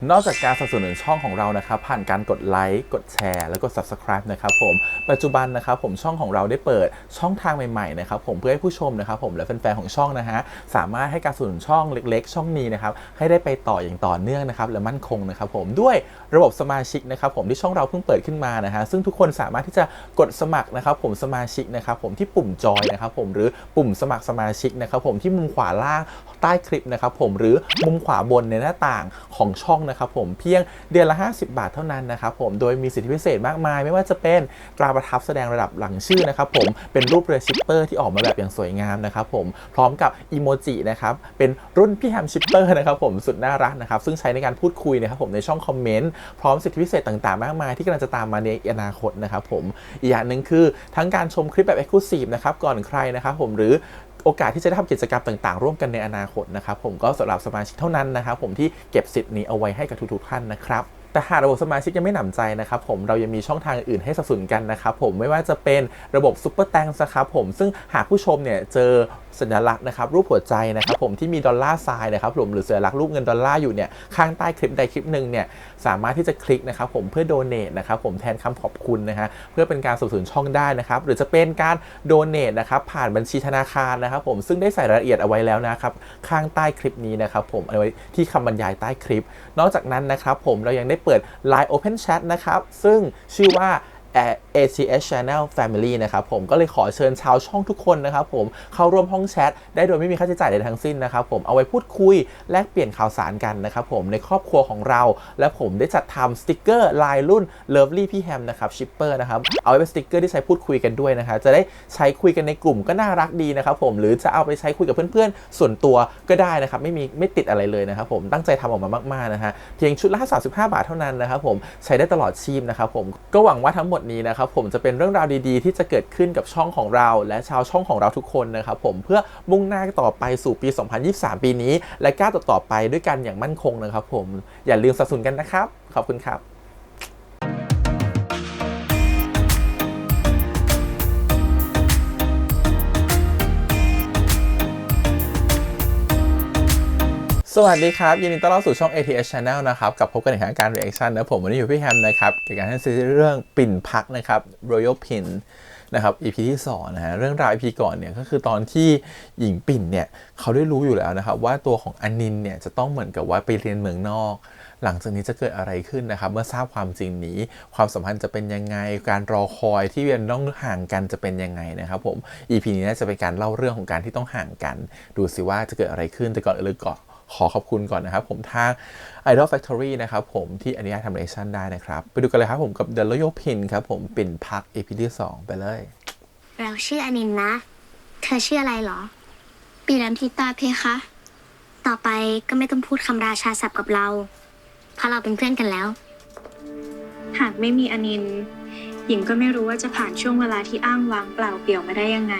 นอกจากการสนับสนุนช่องของเรานะครับผ่านการกดไลค์กดแชร์แล้วก็ Subscribe นะครับผมปัจจุบันนะครับผมช่องของเราได้เปิดช่องทางใหม่ๆนะครับผมเพื่อให้ผู้ชมนะครับผมและแฟนๆของช่องนะฮะสามารถให้การสนับสนุนช่องเล็กๆช่องนี้นะครับให้ได้ไปต่ออย่างต่อเนื่องนะครับและมั่นคงนะครับผมด้วยระบบสมาชิกนะครับผมที่ช่องเราเพิ่งเปิดขึ้นมานะฮะซึ่งทุกคนสามารถที่จะกดสมัครนะครับผมสมาชิกนะครับผมที่ปุ่มจอยนะครับผมหรือปุ่มสมัครสมาชิกนะครับผมที่มุมขวาล่างใต้คลิปนะครับผมหรือมุมขวาบนในหน้าต่างของช่องนะครับผมเพียงเดือนละ50 บาทเท่านั้นนะครับผมโดยมีสิทธิพิเศษมากมายไม่ว่าจะเป็นตราประทับแสดงระดับหลังชื่อนะครับผมเป็นรูปเรือชิปเปอร์ที่ออกมาแบบอย่างสวยงามนะครับผมพร้อมกับอีโมจินะครับเป็นรุ่นพี่แฮมชิปเปอร์นะครับผมสุดน่ารักนะครับซึ่งใช้ในการพูดคุยนะครับผมในช่องคอมเมนต์พร้อมสิทธิพิเศษต่างๆมากมายที่กำลังจะตามมาในอนาคตนะครับผมอีกอย่างหนึ่งคือทั้งการชมคลิปแบบ Exclusive นะครับก่อนใครนะครับผมหรือโอกาสที่จะได้ทำกิจกรรมต่างๆร่วมกันในอนาคตนะครับผมก็สำหรับสมาชิกเท่านั้นนะครับผมที่เก็บสิทธิ์นี้เอาไว้ให้กับทุกๆท่านนะครับแต่หากระบบสมาชิกยังไม่หนำใจนะครับผมเรายังมีช่องทางอื่นให้สนับสนุนกันนะครับผมไม่ว่าจะเป็นระบบซุปเปอร์แตงนะครับผมซึ่งหากผู้ชมเนี่ยเจอสัญลักษณ์นะครับรูปหัวใจนะครับผมที่มีดอลลาร์ไซน์นะครับผมหรือสัญลักษณ์รูปเงินดอลลาร์อยู่เนี่ยข้างใต้คลิปใดคลิปหนึ่งเนี่ยสามารถที่จะคลิกนะครับผมเพื่อโดเนทนะครับผมแทนคำขอบคุณนะฮะเพื่อเป็นการสนับสนุนช่องได้นะครับหรือจะเป็นการโดเนทนะครับผ่านบัญชีธนาคารนะครับผมซึ่งได้ใส่รายละเอียดเอาไว้แล้วนะครับข้างใต้คลิปนี้นะครับผมเอาไว้ที่คำบรรยายใต้คลิปนอกจากนั้นนะครับผมเรายังได้เปิด Line Open Chat นะครับซึ่งชื่อว่า ACS Channel Family นะครับผมก็เลยขอเชิญชาวช่องทุกคนนะครับผมเข้าร่วมห้องแชทได้โดยไม่มีค่าใช้จ่ายใดทั้งสิ้นนะครับผมเอาไว้พูดคุยแลกเปลี่ยนข่าวสารกันนะครับผมในครอบครัวของเราและผมได้จัดทำสติกเกอร์ลายรุ่น Lovely พี่แฮมนะครับชิปเปอร์นะครับเอาไว้เป็นสติกเกอร์ที่ใช้พูดคุยกันด้วยนะครับจะได้ใช้คุยกันในกลุ่มก็น่ารักดีนะครับผมหรือจะเอาไปใช้คุยกับเพื่อนๆส่วนตัวก็ได้นะครับไม่ติดอะไรเลยนะครับผมตั้งใจทำออกมามากๆนะฮะเพียงชุดละ35 บาทเท่านั้นนะครับผมใช้ได้ตลอดชีพนะครับผมก็หวังว่าทั้งหมดนี้นะครับผมจะเป็นเรื่องราวดีๆที่จะเกิดขึ้นกับช่องของเราและชาวช่องของเราทุกคนนะครับผมเพื่อมุ่งหน้าต่อไปสู่ปี 2023 ปีนี้และก้าวต่อไปด้วยกันอย่างมั่นคงนะครับผมอย่าลืมสนับสนุนกันนะครับขอบคุณครับสวัสดีครับยินดีต้อนรับสู่ช่อง ATS Channel นะครับกับพบกันในการ reaction นะผมวันนี้อยู่พี่แฮมนะครับกับการให้ซีรีส์เรื่องปิ่นพักนะครับ Royal Pin นะครับ EP ที่2นะฮะเรื่องราว EP ก่อนเนี่ยก็คือตอนที่หญิงปิ่นเนี่ยเขาได้รู้อยู่แล้วนะครับว่าตัวของอนินเนี่ยจะต้องเหมือนกับว่าไปเรียนเมืองนอกหลังจากนี้จะเกิดอะไรขึ้นนะครับเมื่อทราบความจริงนี้ความสัมพันธ์จะเป็นยังไงการรอคอยที่ยังต้องห่างกันจะเป็นยังไงนะครับผม EP นี้น่าจะเป็นการเล่าเรื่องของการที่ต้องห่างกันดูสิว่าจะเกิดอะไรขึ้นแต่ก่อนอื่นก่อนขอขอบคุณก่อนนะครับผมทาง Idol Factory นะครับผมที่อนุญาตทำ reaction ได้นะครับไปดูกันเลยครับผมกับ The Royal Pin ครับผมปิ่นพัก EP ที่2ไปเลยเราชื่ออนินนะเธอชื่ออะไรเหรอปีนันทิตาเพคะต่อไปก็ไม่ต้องพูดคำราชาศัพท์กับเราเพราะเราเป็นเพื่อนกันแล้วหากไม่มีอนินท์หญิงก็ไม่รู้ว่าจะผ่านช่วงเวลาที่อ้างว้างเปล่าเปลี่ยวมาได้ยังไง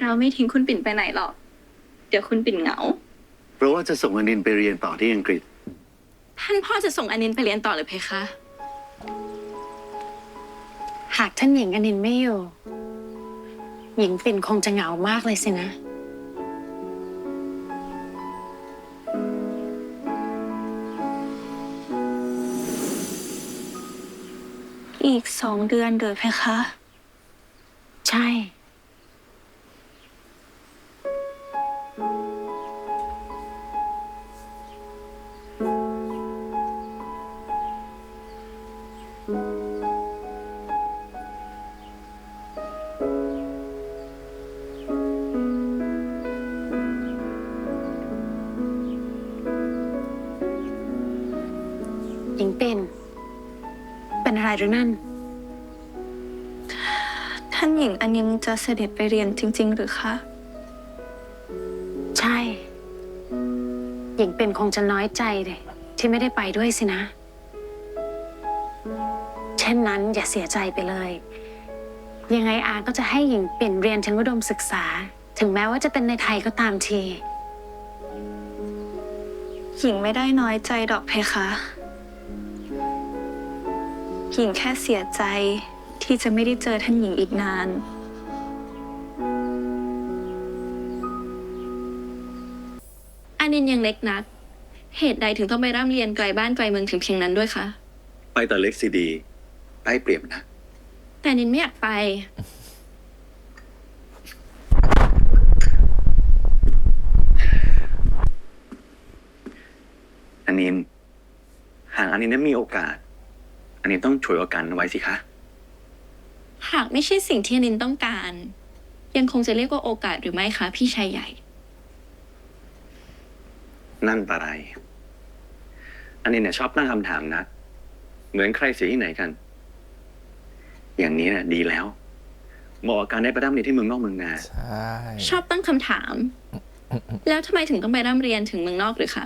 เราไม่ทิ้งคุณปิ่นไปไหนหรอกเดี๋ยวคุณปิ่นเหงาเพราะว่าจะส่งอนินไปเรียนต่อที่อังกฤษท่านพ่อจะส่งอนินไปเรียนต่อหรือเพคะ หากท่านหญิงอนินไม่อยู่หญิงปิ่นคงจะเหงามากเลยสินะอีก2 เดือนเดือเพคะ ใช่หญิงเป็นอะไรหรือนั่นท่านหญิงอนินจะเสด็จไปเรียนจริงๆหรือคะใช่หญิงเป็นคงจะน้อยใจเลยที่ไม่ได้ไปด้วยสินะเช่นนั้นอย่าเสียใจไปเลยยังไงอาก็จะให้หญิงเป็นเรียนถึงอุดมศึกษาถึงแม้ว่าจะเป็นในไทยก็ตามทีหญิงไม่ได้น้อยใจดอกเพคะหญิงแค่เสียใจที่จะไม่ได้เจอท่านหญิงอีกนานอนินยังเล็กนัก เหตุใดถึงต้องไปร่ำเรียนไกลบ้านไกลเมืองถึงเพียงนั้นด้วยคะ ไปแต่เล็กซีดีได้เปรียบนะ แต่นินไม่อยากไป อันนี้หากอันนี้นั้นมีโอกาส อันนี้ต้องฉวยโอกาสไว้สิคะ หากไม่ใช่สิ่งที่นินต้องการ ยังคงจะเรียกว่าโอกาสหรือไม่คะพี่ชายใหญ่ นั่นปะไร อันนี้เนี่ยชอบตั้งคำถามนะ เหมือนใครเสียที่ไหนกัน อย่างนี้น่ะดีแล้วเหมาะกับการได้ไปร่ำเรียนที่เมืองนอกเมืองนา ใช่ ชอบตั้งคำถาม แล้วทำไมถึงต้องไปร่ำเรียนถึงเมืองนอกหรือคะ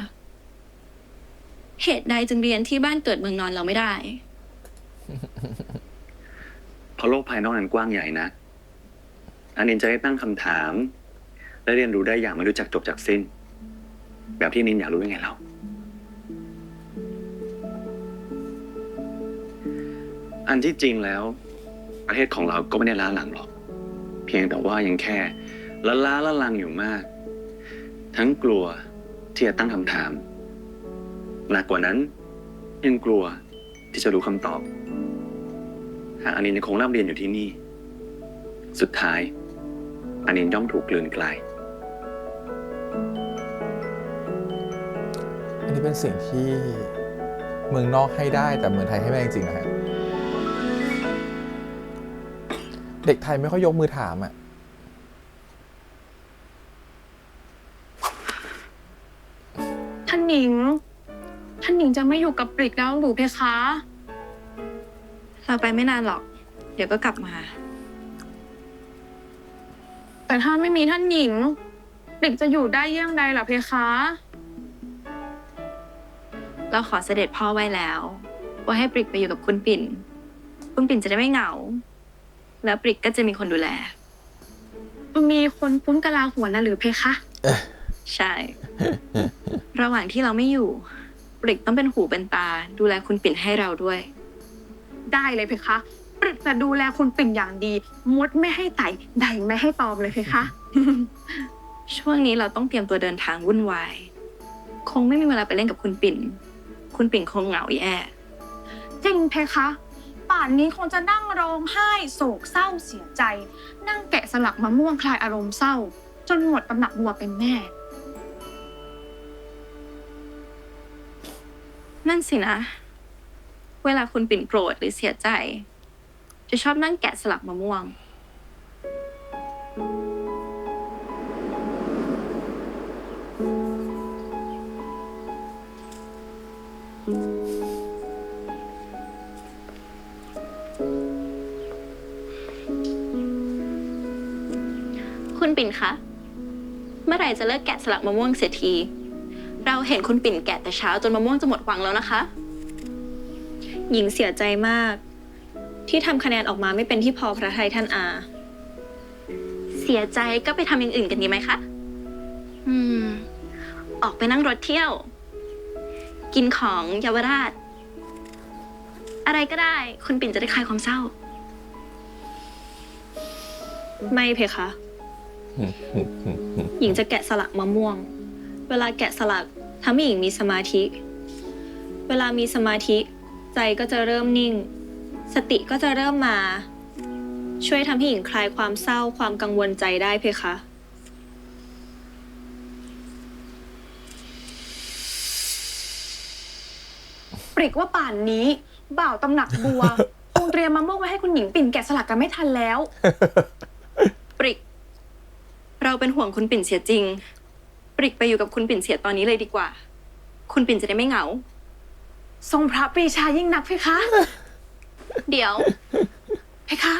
เหตุใดจึงเรียนที่บ้านเกิดเมืองนอนเราไม่ได้ เพราะโลกภายนอกนั้นกว้างใหญ่นะ อันนี้จะได้ตั้งคำถาม และเรียนรู้ได้อย่างไม่รู้จักจบจากสิ้น แบบที่นินอยากรู้ยังไงเล่า อันที่จริงแล้ว ประเทศของเราก็ไม่ได้ล้าหลังหรอก เพียงแต่ว่ายังแค่ละลังอยู่มาก ทั้งกลัวที่จะตั้งคำถาม หนักกว่านั้นยังกลัวที่จะรู้คำตอบ หากอันนี้ยังคงร่ำเรียนอยู่ที่นี่ สุดท้ายอันนี้ย่อมถูกกลืนกลาย อันนี้เป็นสิ่งที่เมืองนอกให้ได้แต่เมืองไทยให้ไม่ได้จริงๆนะฮะเด็กไทยไม่ค่อยยกมือถามอ่ะ ท่านหญิงจะไม่อยู่กับปริกแล้วหรือเพคะ เราไปไม่นานหรอก เดี๋ยวก็กลับมา แต่ถ้าไม่มีท่านหญิงปริกจะอยู่ได้เยี่ยงใดล่ะเพคะ เราขอเสด็จพ่อไว้แล้ว ว่าให้ปริกไปอยู่กับคุณปิ่น คุณปิ่นจะได้ไม่เหงา แล้วปริกก็จะมีคนดูแล มีคนคุ้นกะลาหัวนะหรือเพคะ ใช่ ระหว่างที่เราไม่อยู่ ปริกต้องเป็นหูเป็นตา ดูแลคุณปิ่นให้เราด้วย ได้เลยเพคะปริกจะดูแลคุณปิ่นอย่างดี มดไม่ให้ไต่ใดไม่ให้ตอมเลยเพคะ ช่วงนี้เราต้องเตรียมตัวเดินทางวุ่นวาย คงไม่มีเวลาไปเล่นกับคุณปิ่น คุณปิ่นคงเหงาแย่ จริงเพคะ ป่านนี้คงจะนั่งร้องไห้โศกเศร้าเสียใจ นั่งแกะสลักมะม่วงคลายอารมณ์เศร้า จนหมดตำหนักบัวเป็นแน่ นั่นสินะ เวลาคุณปิ่นโกรธหรือเสียใจ จะชอบนั่งแกะสลักมะม่วง คุณปิ่นคะ เมื่อไหร่จะเลิกแกะสลักมะม่วงเสียที เราเห็นคุณปิ่นแกะแต่เช้าจนมะม่วงจะหมดหวังแล้วนะคะ หญิงเสียใจมาก ที่ทำคะแนนออกมาไม่เป็นที่พอพระทัยท่านอา เสียใจก็ไปทำอย่างอื่นกันดีไหมคะ ออกไปนั่งรถเที่ยว กินของเยาวราช อะไรก็ได้ คุณปิ่นจะได้คลายความเศร้า ไม่เพคะ หญิงจะแกะสลักมะม่วง เวลาแกะสลักทำให้หญิงมีสมาธิ เวลามีสมาธิ ใจก็จะเริ่มนิ่ง สติก็จะเริ่มมา ช่วยทำให้หญิงคลายความเศร้าความกังวลใจได้เพคะ ปริกว่าป่านนี้ บ่าวตำหนักบัว คงเตรียมมะม่วงไว้ให้คุณหญิงปิ่นแกะสลักกันไม่ทันแล้ว ปริก เราเป็นห่วงคุณปิ่นเสียจริง ปริกไปอยู่กับคุณปิ่นเสียตอนนี้เลยดีกว่า คุณปิ่นจะได้ไม่เหงา ทรงพระปรีชายิ่งนักเพคะ เดี๋ยว เพคะ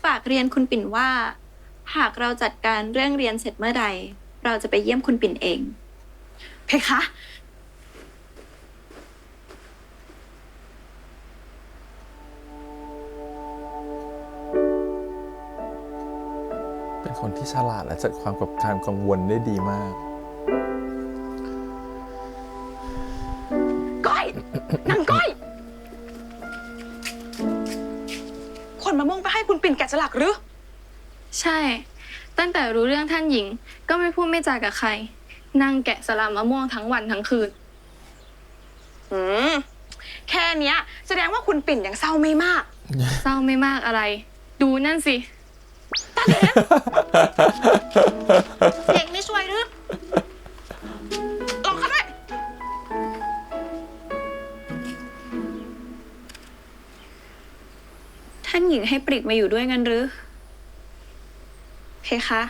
ฝากเรียนคุณปิ่นว่า หากเราจัดการเรื่องเรียนเสร็จเมื่อใด เราจะไปเยี่ยมคุณปิ่นเอง เพคะ เป็นคนที่ฉลาดและจัดความกับการกังวลได้ดีมาก ก้อย นางก้อย ขนมะม่วงไปให้คุณปิ่นแกะสลักหรือ ใช่ ตั้งแต่รู้เรื่องท่านหญิง ก็ไม่พูดไม่จากับใคร นั่งแกะสลักมะม่วงทั้งวันทั้งคืน อืมแค่เนี้ยแสดงว่าคุณปิ่นยังเศร้าไม่มาก เศร้าไม่มากอะไร ดูนั่นสิ เด็กไม่ช่วยหรือลองเข้าด้วยท่านหญิงให้ปริกมาอยู่ด้วยงั้นหรือเพคะ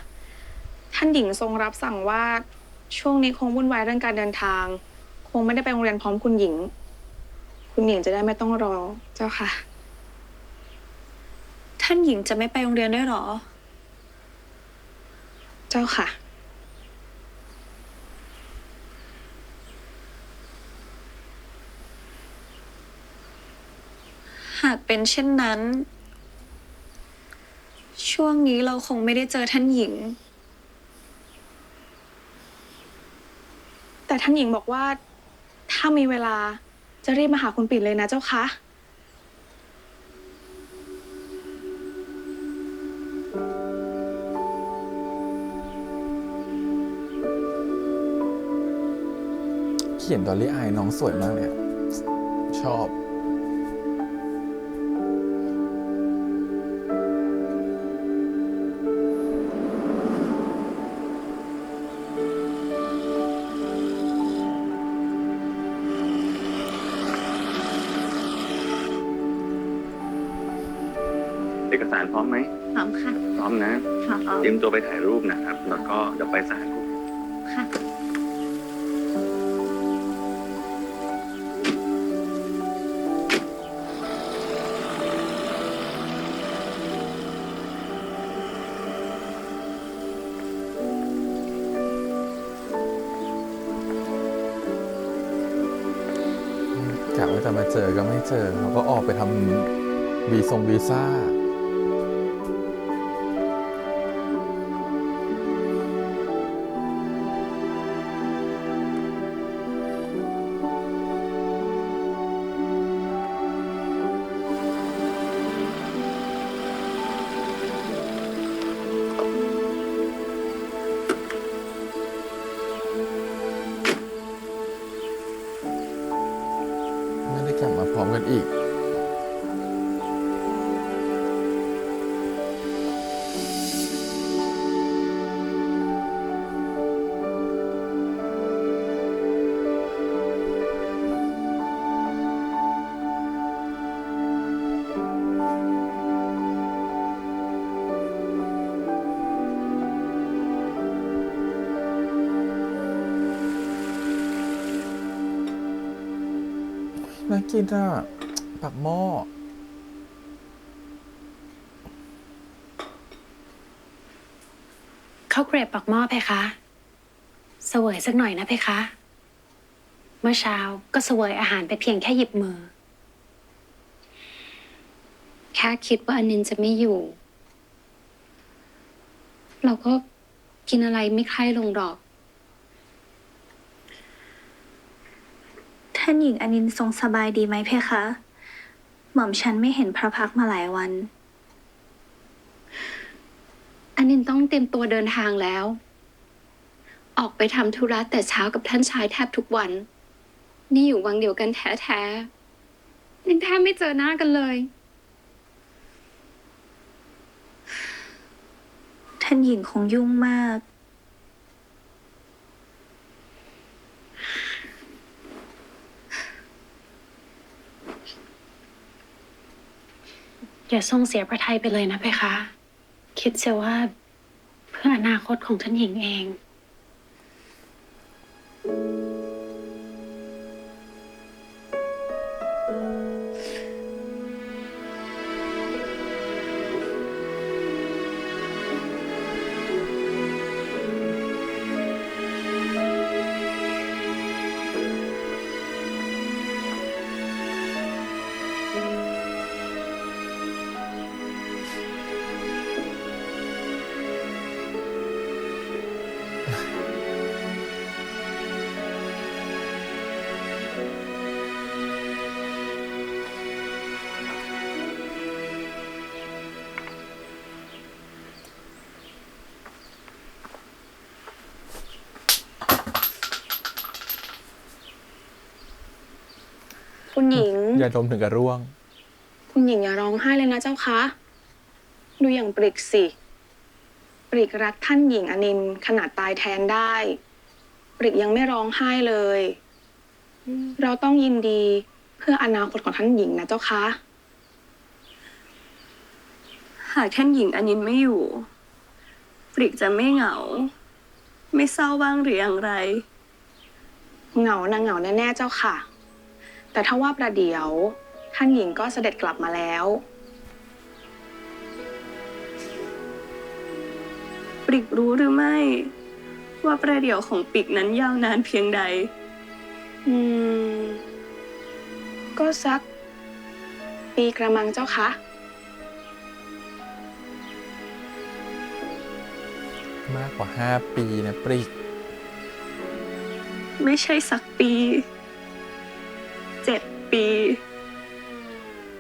ท่านหญิงทรงรับสั่งว่าช่วงนี้คงวุ่นวายเรื่องการเดินทาง คงไม่ได้ไปโรงเรียนพร้อมคุณหญิง คุณหญิงจะได้ไม่ต้องรอเจ้าค่ะ ท่านหญิงจะไม่ไปโรงเรียนด้วยหรอ เจ้าค่ะ หากเป็นเช่นนั้น ช่วงนี้เราคงไม่ได้เจอท่านหญิง แต่ท่านหญิงบอกว่าถ้ามีเวลาจะรีบมาหาคุณปิ่นเลยนะเจ้าคะ เขียนดอลลี่อายน้องสวยมากเลยอะชอบ เอกสารพร้อมไหม พร้อมค่ะ พร้อมนะ พร้อม เตรียมตัวไปถ่ายรูปนะครับ แล้วก็เดี๋ยวไปศาล ค่ะ กะว่าจะมาเจอก็ไม่เจอเขาก็ออกไปทำวีซ่า ไม่ได้กลับมาพร้อมกันอีก น่ากินอ่ะ ปักหม้อ ข้าวเกรบปักหม้อเพคะเสวยสักหน่อยนะเพคะ เมื่อเช้าก็เสวยอาหารไปเพียงแค่หยิบมือ แค่คิดว่าอนินท์จะไม่อยู่ เราก็กินอะไรไม่ใคร่ลงหรอก ท่านหญิงอนินทรงสบายดีไหมเพคะ หม่อมฉันไม่เห็นพระพักตร์มาหลายวัน อนินท์ต้องเตรียมตัวเดินทางแล้ว ออกไปทำธุระแต่เช้ากับท่านชายแทบทุกวัน นี่อยู่วังเดียวกันแท้ๆยังแทบไม่เจอหน้ากันเลย ท่านหญิงคงยุ่งมาก อย่าทรงเสียพระทัยไปเลยนะเพคะ คิดเสียว่าเพื่ออนาคตของท่านหญิงเอง อ หญิง อย่าดมถึงกับร่วง คุณหญิงอย่าร้องไห้เลยนะเจ้าคะ ดูอย่างปริกสิปริกรักท่านหญิงอนินท์ขนาดตายแทนได้ ปริกยังไม่ร้องไห้เลย เราต้องยินดีเพื่ออนาคตของท่านหญิงนะเจ้าคะ หากท่านหญิงอนินท์ไม่อยู่ ปริกจะไม่เหงา ไม่เศร้าบ้างหรืออย่างไร เหงานะเหงาแน่ๆเจ้าค่ะ แต่ถ้าว่าประเดี๋ยว ท่านหญิงก็เสด็จกลับมาแล้ว ปริกรู้หรือไม่ ว่าประเดี๋ยวของปริกนั้นยาวนานเพียงใด อืม ก็สัก ปีกระมังเจ้าคะ มากกว่า 5 ปีนะปริก ไม่ใช่สักปี 7 ปี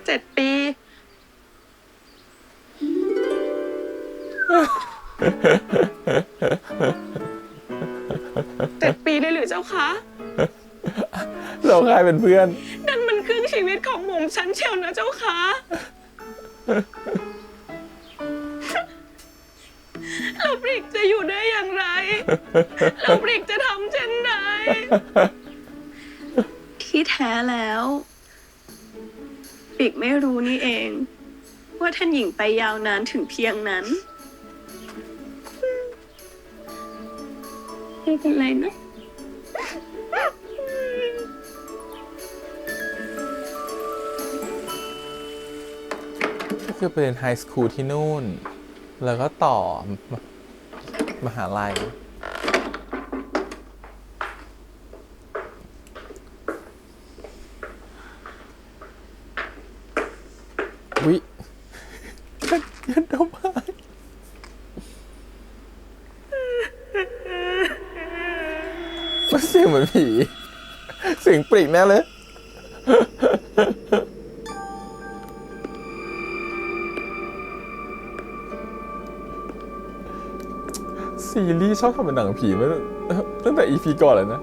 7 ปี 7 ปีเลยหรือเจ้าคะ เรากลายเป็นเพื่อน นั่นมันครึ่งชีวิตของหม่อมฉันเชียวนะเจ้าคะ แล้วปริกจะอยู่ได้อย่างไร แล้วปริกจะทำเช่นไร ที่แท้แล้ว ปริกไม่รู้นี่เอง ว่าท่านหญิงไปยาวนานถึงเพียงนั้น ไม่เป็นไรนะ ก็คือไปเรียนไฮสคูลที่นู่น แล้วก็ต่อมหาลัย วิยันดมหายมันเสียงเหมือนผี เสียงปริกแน่เลย ซีรีส์ชอบทำเป็นหนังผีมาตั้งแต่ EP ก่อนเลยนะ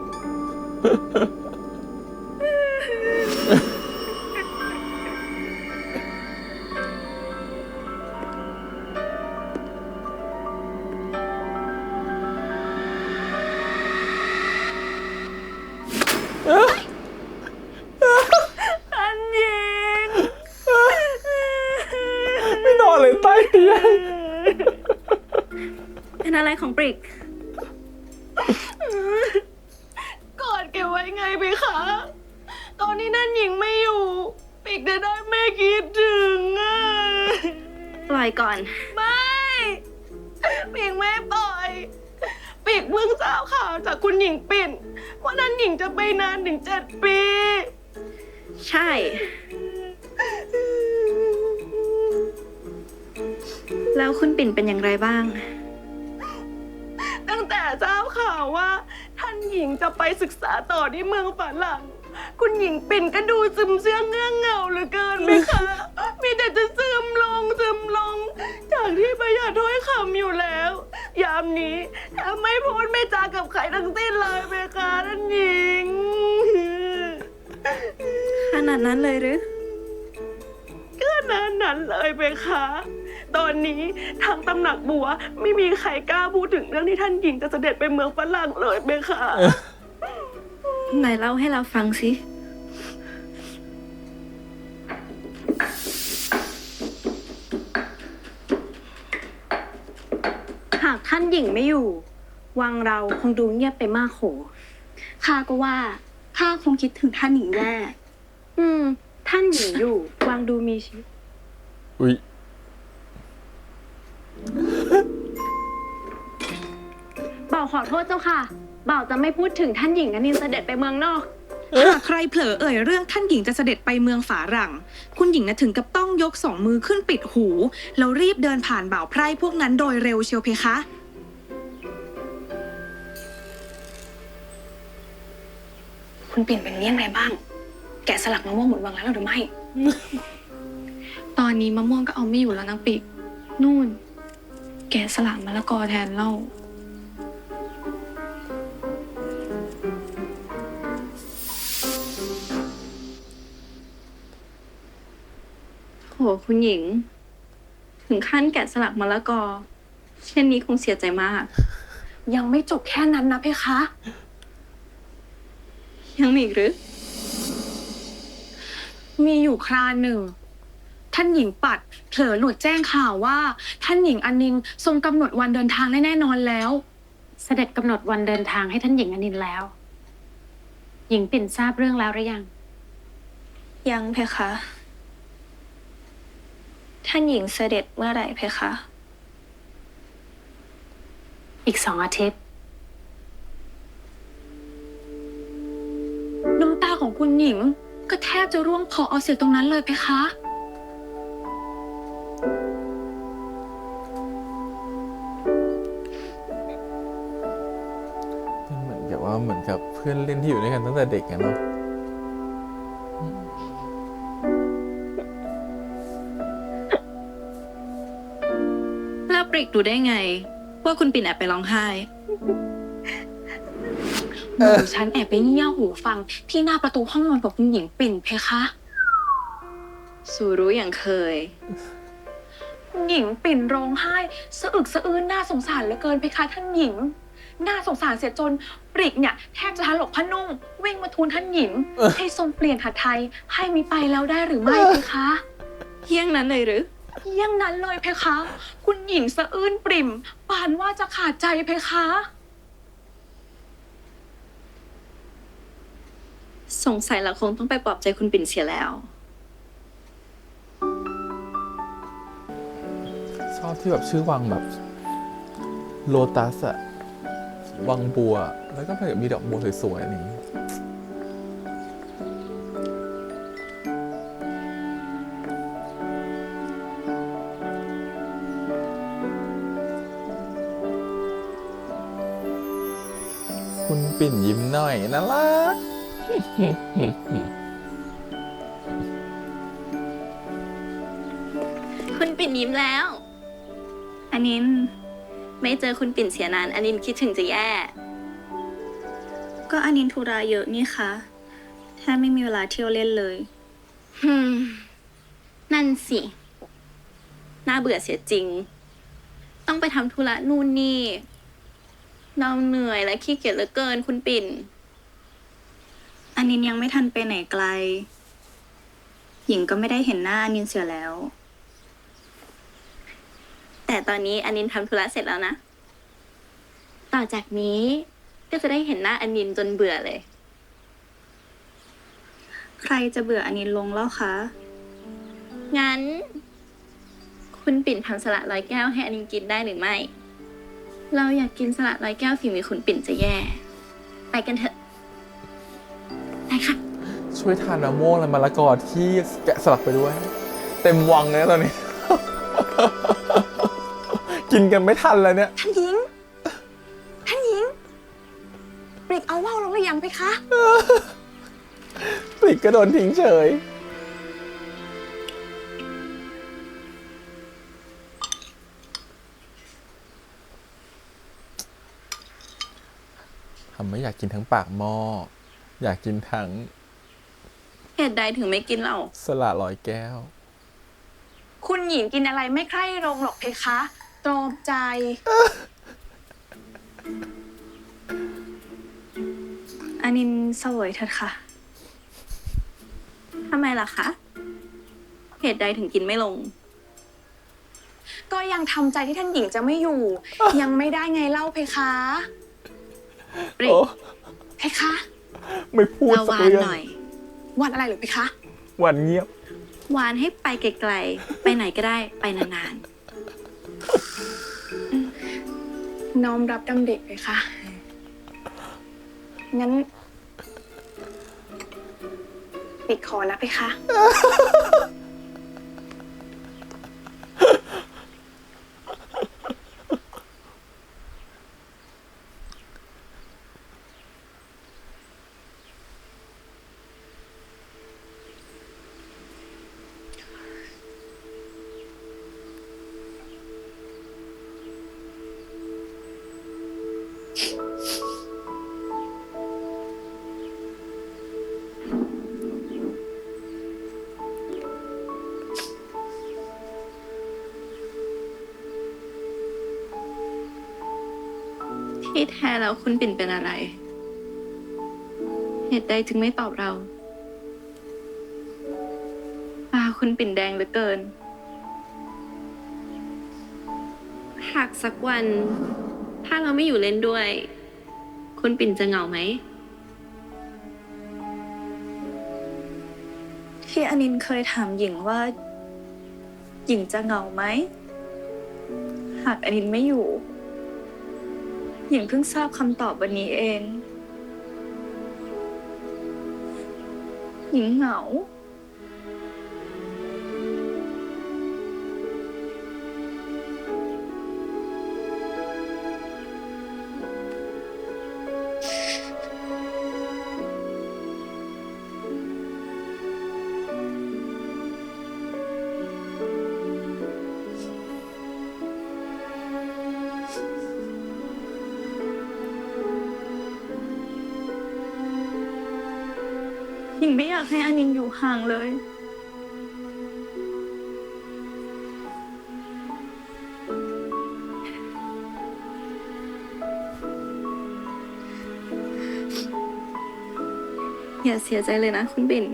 ท่านหญิง ไม่นอนเลยใต้เตียง เป็นอะไรของปริก กอดเก็บไว้ไงไปคะ ตอนนี้นั่นหญิงไม่อยู่ ปริกจะได้ไม่คิดถึงอ่ะ ปล่อยก่อน ไม่ปริกไม่ปล่อยปริกเพิ่งทราบข่าวจากคุณหญิงปิ่น ว่านั่นหญิงจะไปนานถึง7 ปี ใช่ แล้วคุณปิ่นเป็นอย่างไรบ้าง ตั้งแต่ทราบข่าวว่า ท่านหญิงจะไปศึกษาต่อที่เมืองฝรั่ง คุณหญิงปิ่นก็ดูซึมเสื่องเงื่องเหงาเหลือเกินไหมคะ มีแต่จะซึมลง จากที่ประหยัดถ้อยคำอยู่แล้ว ยามนี้แทบไม่พูดไม่จากับใครทั้งสิ้นเลยไหมคะท่านหญิง ขนาดนั้นเลยหรือ ก็นั้นเลยไหมคะ ตอนนี้ทางตำหนักบัวไม่มีใครกล้าพูดถึงเรื่องที่ท่านหญิงจะเสด็จไปเมืองฝรั่งเลยไหมคะ ไหนเล่าให้เราฟังสิ หากท่านหญิงไม่อยู่ วังเราคงดูเงียบไปมากโข ข้าก็ว่าข้าคงคิดถึงท่านหญิงแย่ ท่านหญิงอยู่ วังดูมีชีวิต อุ๊ย บ่าวขอโทษเจ้าค่ะ บ่าวจะไม่พูดถึงท่านหญิงอนินท์เสด็จไปเมืองนอก หากใครเผลอเอ่ยเรื่องท่านหญิงจะเสด็จไปเมืองฝาหรั่ง คุณหญิงนะถึงกับต้องยก2 มือขึ้นปิดหูแล้วรีบเดินผ่านบ่าวไพร่พวกนั้นโดยเร็วเชียวเพคะ คุณเปลี่ยนเป็นเรื่องอะไรบ้าง แกะสลักมะม่วงหมดวังแล้วหรือไม่ ตอนนี้มะม่วงก็เอาไม่อยู่แล้วนะปิก นู่น แกะสลักมะละกอแทนเล่า อ คุณหญิง ถึงขั้นแกะสลักมะละกอ เช่นนี้คงเสียใจมาก ยังไม่จบแค่นั้นนะเพคะ ยังมีอีกหรือ มีอยู่คราหนึ่ง ท่านหญิงปัดเผลอหลุดแจ้งข่าวว่า ท่านหญิงอนินท์ทรงกำหนดวันเดินทางได้แน่นอนแล้ว เสด็จกำหนดวันเดินทางให้ท่านหญิงอนินท์แล้ว หญิงปิ่นทราบเรื่องแล้วหรือยัง ยังเพคะ ท่านหญิงเสด็จเมื่อไหร่เพคะ อีก2 อาทิตย์ น้ำตาของคุณหญิงก็แทบจะร่วงคอเอาเสียตรงนั้นเลยเพคะ เหมือนกับว่าเหมือนกับเพื่อนเล่นที่อยู่ด้วยกันตั้งแต่เด็กอะเนาะ แล้วปริกรู้ได้ไง ว่าคุณปิ่นแอบไปร้องไห้ หนูฉันแอบไปเงี่ยหูฟังที่หน้าประตูห้องนอนกับคุณหญิงปิ่นเพคะ สู่รู้อย่างเคย คุณหญิงปิ่นร้องไห้สะอึกสะอื้นน่าสงสารเหลือเกินเพคะท่านหญิง น่าสงสารเสียจนปริกเนี่ยแทบจะถลกผ้านุ่งวิ่งมาทูลท่านหญิง ให้ทรงเปลี่ยนหัตถ์ไทยให้มีไปแล้วได้หรือไม่เพคะ เที่ยงนั้นเลยหรือ เยี่ยงนั้นเลยเพคะ คุณหญิงสะอื้นปริ่มปานว่าจะขาดใจเพคะ สงสัยเราคงต้องไปปลอบใจคุณปิ่นเสียแล้ว ชอบที่แบบชื่อวังแบบโลตัสอะวังบัว แล้วก็แบบมีดอกบัวสวยๆอันนี้คุณปิ่นยิ้มหน่อยน่ารัก คุณปิ่นยิ้มแล้ว อนินท์ ไม่เจอคุณปิ่นเสียนานอนินคิดถึงจะแย่ ก็อนินท์ธุระเยอะนี่คะแทบไม่มีเวลาเที่ยวเล่นเลย นั่นสิ น่าเบื่อเสียจริง ต้องไปทำธุระนู่นนี่ เราเหนื่อยและขี้เกียจเหลือเกินคุณปิ่น อนินท์ยังไม่ทันไปไหนไกล หญิงก็ไม่ได้เห็นหน้าอนินท์เสียแล้ว แต่ตอนนี้อนินทำธุระเสร็จแล้วนะ ต่อจากนี้ก็จะได้เห็นหน้าอนินจนเบื่อเลย ใครจะเบื่ออนินท์ลงแล้วคะ งั้น คุณปิ่นทำสละ100 แก้วให้อนินกินได้หรือไม่ เราอยากกินสละ100 แก้วฝีมือคุณปิ่นจะแย่ ไปกันเถอะ ไปค่ะ ช่วยทานมะม่วงและมะละกอที่แกะสลักไปด้วย เต็มวังเลยนะตอนนี้ กินกันไม่ทันแล้วเนี่ย ท่านหญิง ท่านหญิง ปริกเอาว่าวลงหรือยังเพคะ ปลิกก็โดนทิ้งเฉย ทำไม่อยากกินทั้งปากหม้อ อยากกินทั้ง เหตุใดถึงไม่กินเรา สละ100 แก้ว คุณหญิงกินอะไรไม่ใคร่ลงหรอกเพคะ ตรอมใจ อนินท์เสวยเถิดค่ะ ทำไมล่ะคะ เหตุใดถึงกินไม่ลง ก็ยังทำใจที่ท่านหญิงจะไม่อยู่ ยังไม่ได้ไงเล่าเพคะ ปริก โอ้ เพคะ ไม่พูด เรา สั วาก น เรื่อง หน่อย วันอะไรหรือเพคะ หวันเงียบ วานให้ไปไกลๆ ไปไหนก็ได้ ไปนาน น้อมรับดังเด็กเพคะ งั้น ปิดคอนะเพคะ ที่แท้แล้วคุณปิ่นเป็นอะไร เหตุใดจึงไม่ตอบเราตาคุณปิ่นแดงเหลือเกิน หากสักวัน ถ้าเราไม่อยู่เล่นด้วย คุณปิ่นจะเหงาไหม ที่อนินเคยถามหญิงว่า หญิงจะเหงาไหม หากอนินไม่อยู่ หญิงเพิ่งทราบคำตอบวันนี้เอง หญิงเหงา หญิงไม่อยากให้อนินอยู่ห่างเลย อย่าเสียใจเลยนะคุณปิ่น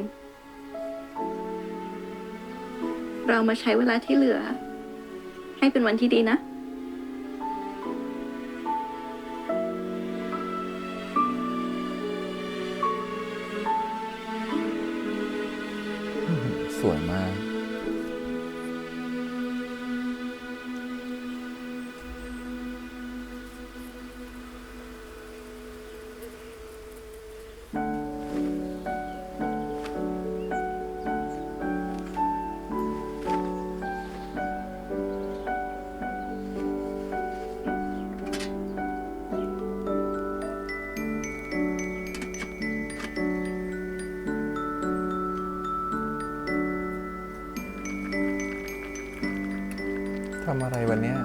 เรามาใช้เวลาที่เหลือ ให้เป็นวันที่ดีนะ สวยมาก ทำอะไรวันเนี้ย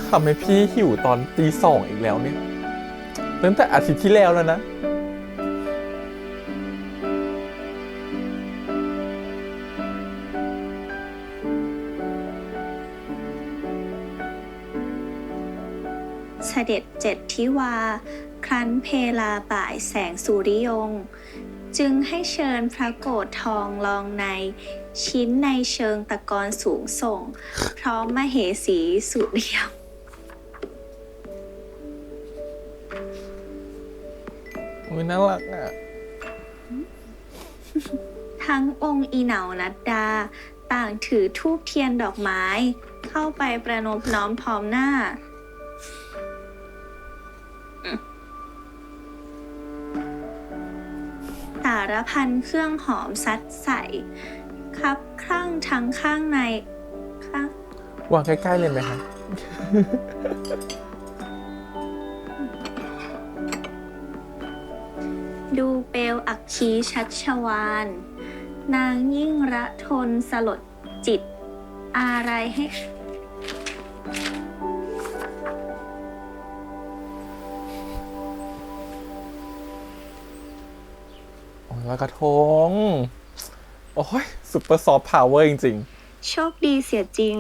ทำให้พี่หิวตอนตี 2อีกแล้วเนี่ย ตั้งแต่อาทิตย์ที่แล้วแล้วนะ เสด็จเจ็ดทิวา ครั้นเพลาบ่ายแสงสุริยง จึงให้เชิญพระโกฏทองลองใน ชิ้นในเชิงตะกอนสูงส่ง พร้อมมเหสีสุริยง อุ้ยน่ารักอ่ะ ทั้งองค์อีเหนานัดดา ต่างถือธูปเทียนดอกไม้ เข้าไปประนบน้อมพร้อมหน้า สารพันเครื่องหอมซัดใส่ คับครั่งทั้งข้างในข้าง วางใกล้ๆเลยไหมคะ ดูเปลวอัคคีชัชวาน นางยิ่งระทนสลดจิต อะไรให้ โอ้ยลอยกระทง โอ้ยซุปเปอร์ซอฟต์พาวเวอร์จริง โชคดีเสียจริง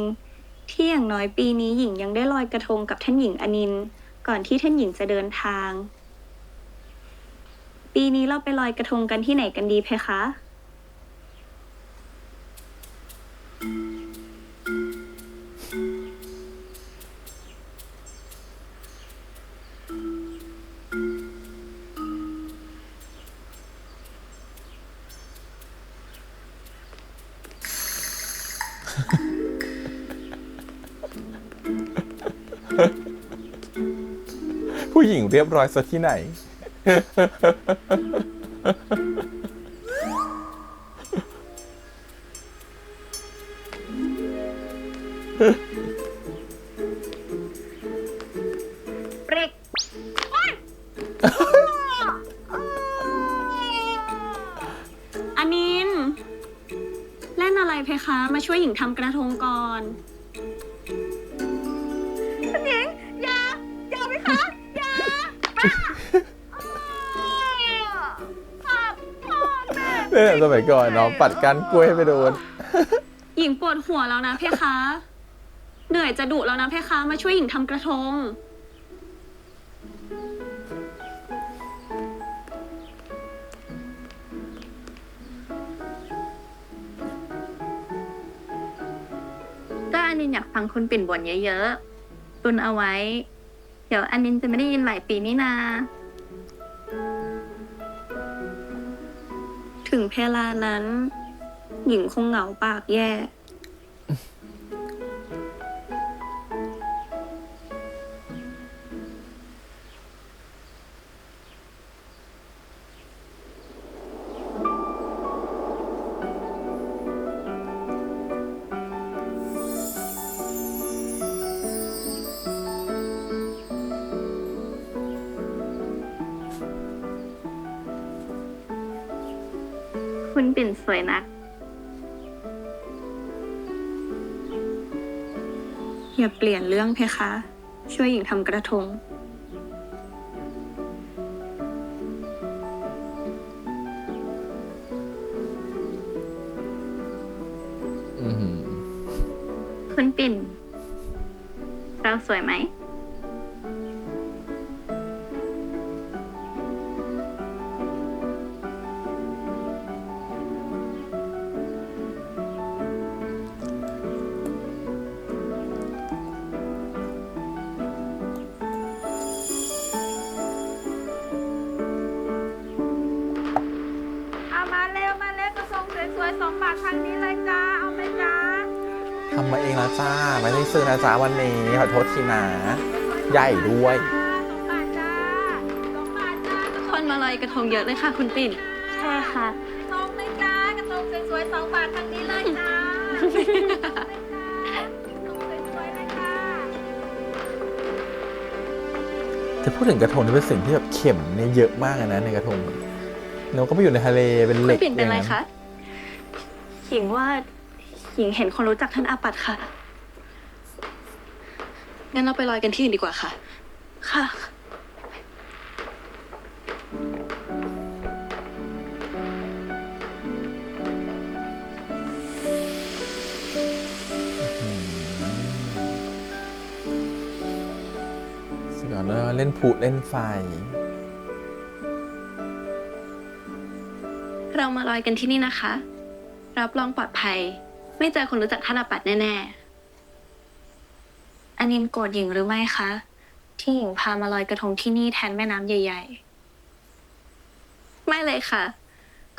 ที่อย่างน้อยปีนี้หญิงยังได้ลอยกระทงกับท่านหญิงอนินท์ก่อนที่ท่านหญิงจะเดินทาง ปีนี้เราไปลอยกระทงกันที่ไหนกันดีเพคะ ๆ ผู้หญิงเรียบร้อยซะที่ไหน ปริก อนินท์เล่นอะไรเพคะ มาช่วยหญิงทำกระทงก่อน อย่าไปคะ อย่าเนี่ยสมัยก่อนเนาะปัดก้านกล้วยให้ไปโดน หญิงปวดหัวแล้วนะเพคะ เหนื่อยจะดุแล้วนะเพคะ มาช่วยหญิงทำกระทง ก็อันนินอยากฟังคุณปิ่นบ่นเยอะๆตุนเอาไว้ เดี๋ยวอันนินจะไม่ได้ยินหลายปีนี่นา ถึงเวลานั้น หญิงคงเหงาปากแย่ คุณปิ่นสวยนัก อย่าเปลี่ยนเรื่องเพคะ ช่วยหญิงทำกระทง อือหือ คุณปิ่น เราสวยไหม เอามาเร็วกระทงสวยๆ2 บาททางนี้เลยจ้า เอาไหมจ้า ทำมาเองแล้วจ้า ไม่ได้ซื้อนะจ้าวันนี้ขอโทษทีนะ ใหญ่ด้วย 2 บาทจ้า2 บาทจ้า คนมาลอยกระทงเยอะเลยค่ะ คุณปิ่น ใช่ค่ะ กระทงเลยจ้ากระทงสวยๆ2 บาททางนี้เลยจ้า กระทงสวยๆเลยค่ะ จะพูดถึงกระทงนี่เป็นสิ่งที่แบบเข็มเนี่ยเยอะมากเลยนะในกระทงเราก็ไปอยู่ในทะเลเป็น คุ เห ณ ล็ก ปิ่นเป็นอะไร อย่าง คะ หญิงว่า หญิงเห็นคนรู้จักท่านอาปัดค่ะ งั้นเราไปลอยกันที่อื่นดีกว่าค่ะ ค่ะ สุดยอดเลยเล่นพลุเล่นไฟ เรามาลอยกันที่นี่นะคะ รับรองปลอดภัย ไม่เจอคนรู้จักท่านอาปัดแน่ อันนินโกรธหญิงหรือไม่คะ ที่หญิงพามาลอยกระทงที่นี่แทนแม่น้ำใหญ่ ๆ ไม่เลยค่ะ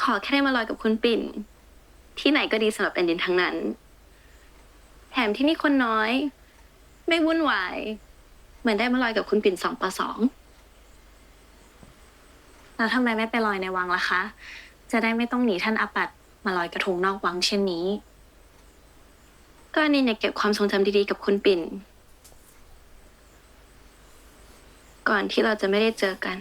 ขอแค่ได้มาลอยกับคุณปิ่น ที่ไหนก็ดีสำหรับแอนดินทั้งนั้น แถมที่นี่คนน้อย ไม่วุ่นวาย เหมือนได้มาลอยกับคุณปิ่น2 ต่อ 2 ๆ แล้วทำไมไม่ไปลอยในวังล่ะคะ จะได้ไม่ต้องหนีท่านอาปัดมาลอยกระทงนอกวังเช่นนี้ ก็อันนี้อยากเก็บความทรงจำดีๆกับคุณปิ่น ก่อนที่เราจะไม่ได้เจอกัน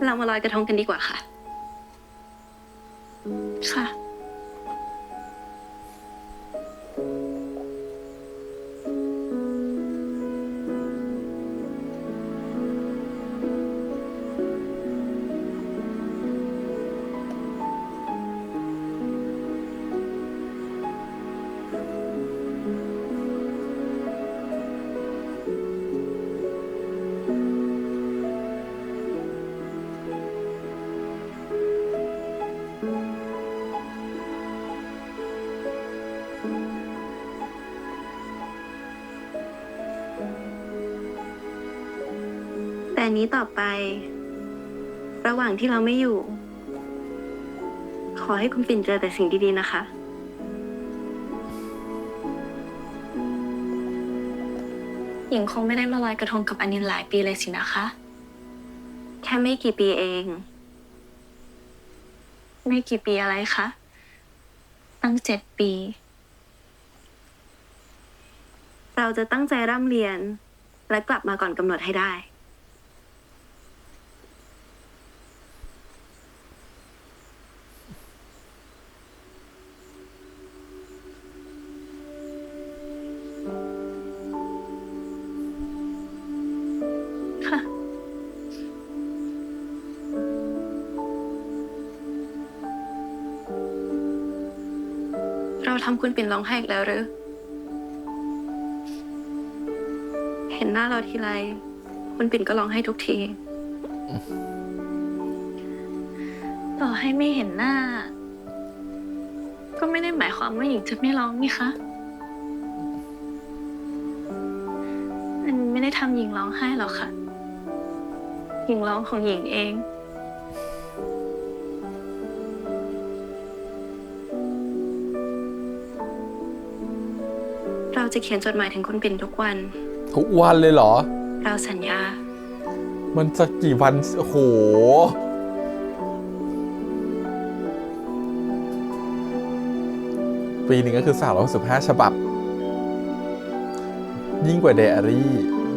เรามาลอยกระทงกันดีกว่าค่ะ ค่ะ แต่อันนี้ต่อไป ระหว่างที่เราไม่อยู่ ขอให้คุณปิ่นเจอแต่สิ่งดีๆนะคะ หญิงคงไม่ได้มาลอยกระทงกับอันนินหลายปีเลยสินะคะ แค่ไม่กี่ปีเอง ไม่กี่ปีอะไรคะ ตั้ง7 ปี เราจะตั้งใจร่ำเรียน และกลับมาก่อนกำหนดให้ได้ ค่ะ ค ทำคุณปิ่นร้องไห้อีกแล้วหรือ เห็นหน้าเราทีไรคุณปิ่นก็ร้องไห้ทุกที ต่อให้ไม่เห็นหน้า ก็ไม่ได้หมายความว่าหญิงจะไม่ร้องนี่คะมันไม่ได้ทำหญิงร้องไห้หรอกค่ะ หญิงร้องของหญิงเอง เราจะเขียนจดหมายถึงคุณปิ่นทุกวัน ทุกวันเลยเหรอ เราสัญญา มันจะกี่วัน โอ้โห ปีหนึ่งก็คือ365ฉบับ ยิ่งกว่าไดอารี่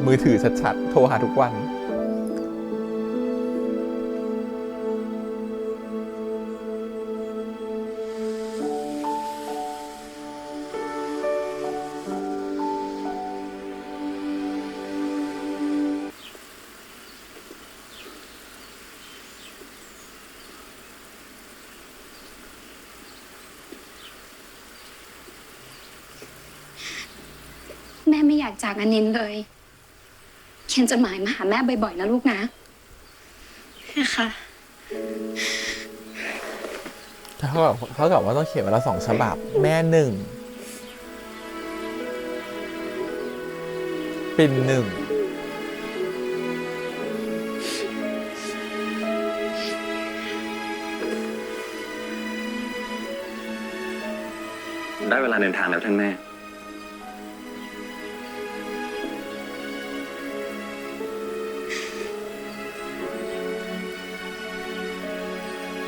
มือถือชัดๆ โทรหาทุกวัน แม่ไม่อยากจากอนินท์เลย เขียนจดหมายมาหาแม่บ่อยๆนะลูกนะ ค่ะ เท่ากับว่าต้องเขียนวันละ2 ฉบับ แม่1 ปิ่น1 ได้เวลาเดินทางแล้วท่านแม่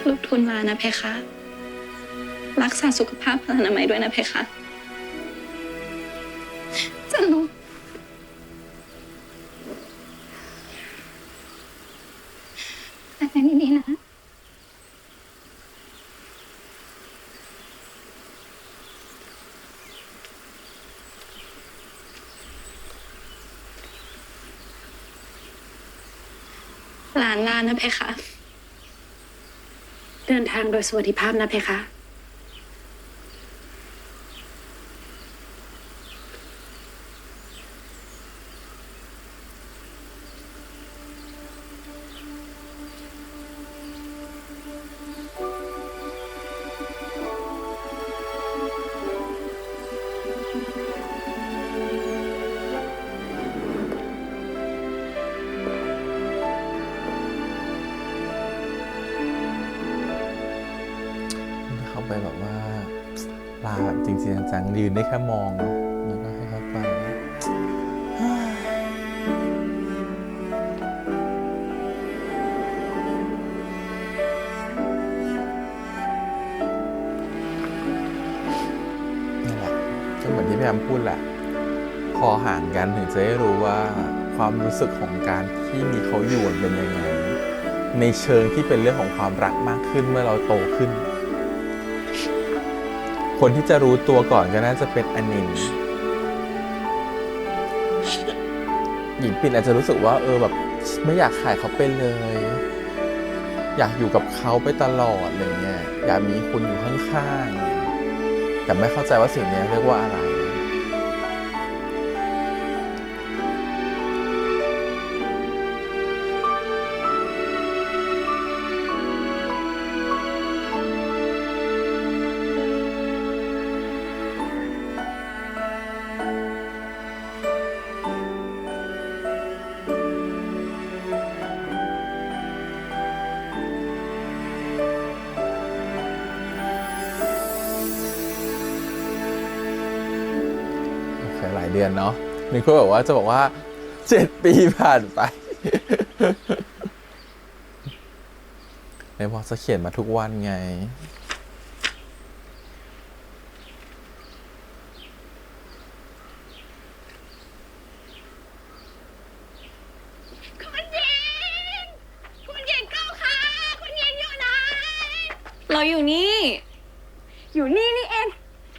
ลูกทูลลานะเพคะ รักษาสุขภาพพลานามัยด้วยนะเพคะ จ้าลูกแต่ในนี้นะ หลานลานะเพคะ เดินทางโดยสวัสดิภาพนะเพคะ เข้าไปแบบว่าลาแบบจริงๆจังๆยืนได้แค่มองเนาะแล้วก็ให้เขาไป นี่แหละก็เหมือนที่พี่แอมพูดแหละ พอห่างกันถึงจะได้รู้ว่าความรู้สึกของการที่มีเขาอยู่มันเป็นยังไง ในเชิงที่เป็นเรื่องของความรักมากขึ้นเมื่อเราโตขึ้น คนที่จะรู้ตัวก่อนก็น่าจะเป็นอนินท์หญิงปิ่นอาจจะรู้สึกว่าแบบไม่อยากขายเขาไปเลย อยากอยู่กับเขาไปตลอดอะไรเงี้ยอยากมีคุณอยู่ข้างๆแต่ไม่เข้าใจว่าสิ่งนี้เรียกว่าอะไร หลายเดือนเนาะมีคนบอกว่าจะบอกว่า7 ปีผ่านไป ในบอกจะเขียนมาทุกวันไง เราอยู่นี่ อยู่นี่นี่เอง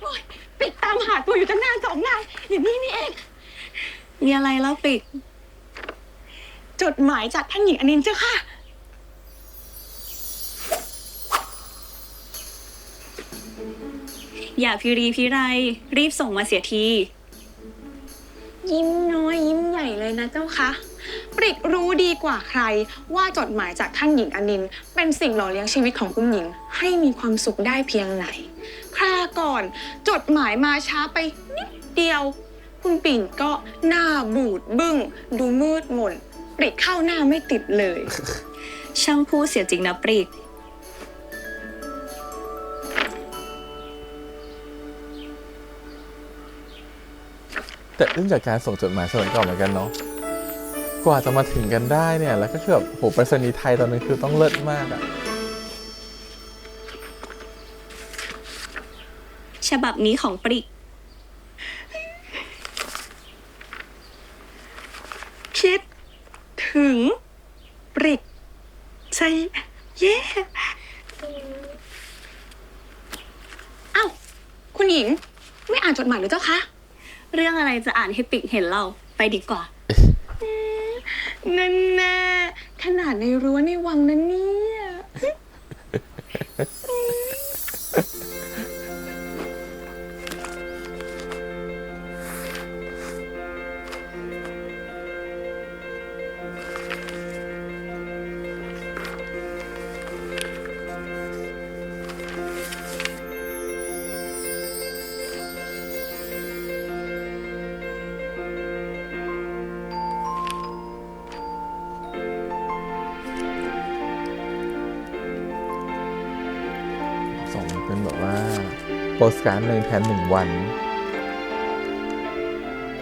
โอ๊ยปิดตามหาตัวอยู่ตั้งนาน2 นานอยู่นี่นี่เอง มีอะไรเล่าปิก จดหมายจากท่านหญิงอนินท์เจ้าค่ะ ห อย่าพิรีพิไรรีบส่งมาเสียที ยิ้มน้อยยิ้มใหญ่เลยนะเจ้าคะปริกรู้ดีกว่าใครว่าจดหมายจากท่านหญิงอนินท์เป็นสิ่งหล่อเลี้ยงชีวิตของคุณหญิง ให้มีความสุขได้เพียงไหนคราก่อนจดหมายมาช้าไปนิดเดียว คุณปิ่นก็หน้าบูดบึ้งดูมืดมนปริกเข้าหน้าไม่ติดเลย ช่างพูดเสียจริงนะปริก แต่เรื่องจากการส่งจดหมายสมัยก่อนเหมือนกันเนาะกว่าจะมาถึงกันได้เนี่ยแล้วก็คือแบบโหไปรษณีย์ไทยตอนนั้นคือต้องเลิศมากอะ ฉบับนี้ของปริก คิดถึงปริกใจแย่เอ้าคุณหญิงไม่อ่านจดหมายหรือเจ้าคะ เรื่องอะไรจะอ่านให้ปริกเห็นเราไปดีกว่า นั่นแน่ขนาดในรั้วในวังนั้นเนี่ย ส่งเป็นแบบว่าโปสการ์ดหนึ่งแทน1 วัน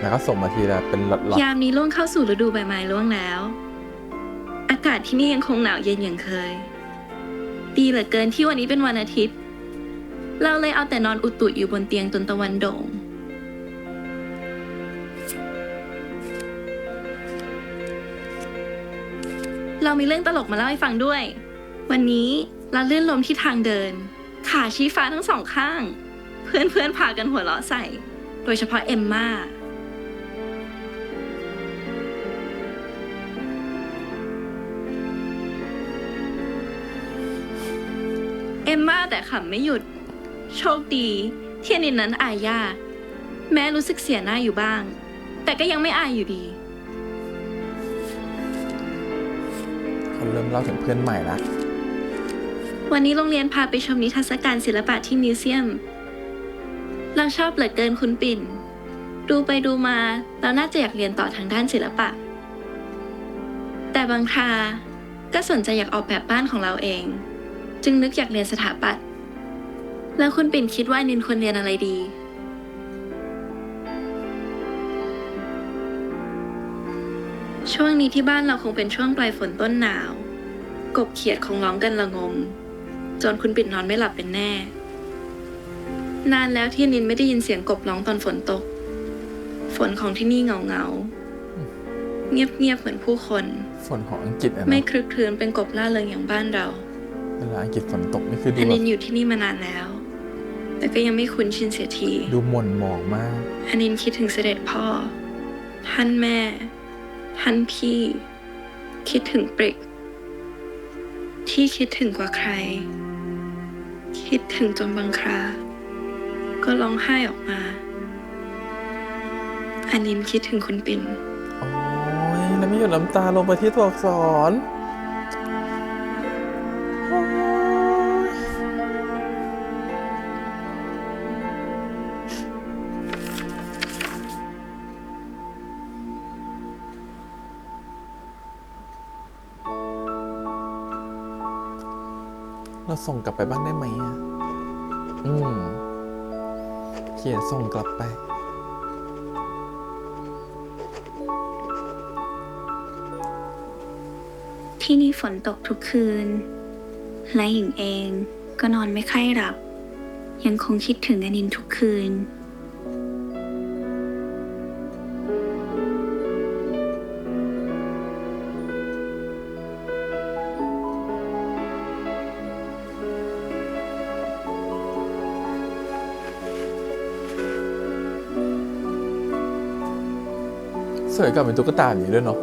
แล้วก็ส่งมาทีละเป็นหลอด ยามนี้ล่วงเข้าสู่ฤดูใบไม้ร่วงแล้ว อากาศที่นี่ยังคงหนาวเย็นอย่างเคย ดีเหลือเกินที่วันนี้เป็นวันอาทิตย์ เราเลยเอาแต่นอนอุตุอยู่บนเตียงจนตะวันโด่ง เรามีเรื่องตลกมาเล่าให้ฟังด้วย วันนี้เราลื่นล้มที่ทางเดิน ขาชี้ฟ้าทั้งสองข้าง เพื่อนๆพากันหัวเราะใส่ โดยเฉพาะเอมม่า เอมม่าแต่ขำไม่หยุด โชคดีที่อนินนั้นอายยากแม้รู้สึกเสียหน้าอยู่บ้าง แต่ก็ยังไม่อายอยู่ดี ๆเขาเริ่มเล่าถึงเพื่อนใหม่ละ วันนี้โรงเรียนพาไปชมนิทรรศการศิลปะที่มิวเซียม เราชอบเหลือเกินคุณปิ่น ดูไปดูมาเราน่าจะอยากเรียนต่อทางด้านศิลปะ แต่บางคราก็สนใจอยากออกแบบบ้านของเราเอง จึงนึกอยากเรียนสถาปัตย์ แล้วคุณปิ่นคิดว่านินควรเรียนอะไรดี ช่วงนี้ที่บ้านเราคงเป็นช่วงปลายฝนต้นหนาว กบเขียดคงร้องกันระงม จนคุณปิ่นนอนไม่หลับเป็นแน่ นานแล้วที่นินไม่ได้ยินเสียงกบร้องตอนฝนตก ฝนของที่นี่เงาๆ เงียบๆเหมือนผู้คน ฝนของอังกฤษอะ ไม่ เนาะ คลึกครื้นเป็นกบล่าเริงอย่างบ้านเรา เวลาอังกฤษฝนตกนี่คือดู อัน แบ นิ บ นอยู่ที่นี่มานานแล้ว แต่ก็ยังไม่คุ้นชินเสียที ดูหม่นหมองมาก อันนินคิดถึงเสด็จพ่อ ท่านแม่ ท่านพี่ คิดถึงปริก ที่คิดถึงกว่าใคร คิดถึงจนบางครา ก็ร้องไห้ออกมา อันนินคิดถึงคุณปิ่น โอ้ยแล้วไม่หยดน้ำตาลงไปที่ตัวอักษรโอ้ยเราส่งกลับไปบ้างได้ไหมอ่ะ เขียนส่งกลับไป ที่นี่ฝนตกทุกคืน และหญิงเองก็นอนไม่ค่อยหลับ ยังคงคิดถึงอนินทุกคืน สวยกับเป็นตุ๊กตาอย่างนี้ด้วยเนาะ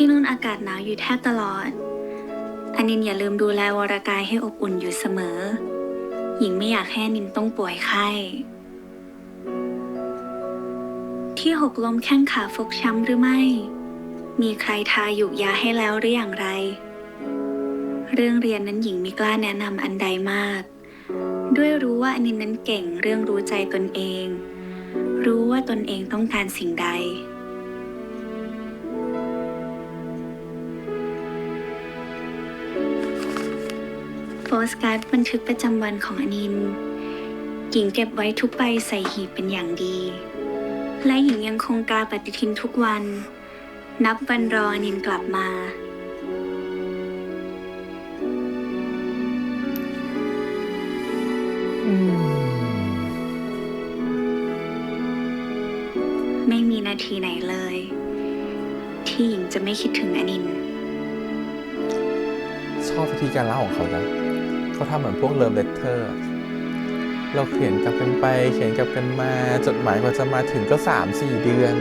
ที่นู่นอากาศหนาวอยู่แทบตลอดอนินอย่าลืมดูแลวรกายให้อบอุ่นอยู่เสมอ หญิงไม่อยากให้อนินต้องป่วยไข้ที่หกล้มแข้งขาฟกช้ำหรือไม่มีใครทาหยุกยาให้แล้วหรืออย่างไรเรื่องเรียนนั้นหญิงไม่กล้าแนะนำอันใดมากด้วยรู้ว่าอนินนั้นเก่งเรื่องรู้ใจตนเองรู้ว่าตนเองต้องการสิ่งใดโปสการ์ดบันทึกประจำวันของอนินหญิงเก็บไว้ทุกใบใส่หีบเป็นอย่างดีและหญิงยังคงกาปฏิทินทุกวันนับวันรออนินกลับมาไม่มีนาทีไหนเลย ที่หญิงจะไม่คิดถึงอนิน ชอบวิธีการเล่าของเขานะเขาทำเหมือนพวกเลิฟเลตเตอร์เราเขียนกลับกันไปเขียนกลับกันมาจดหมายกว่าจะมาถึงก็ 3-4 เดือน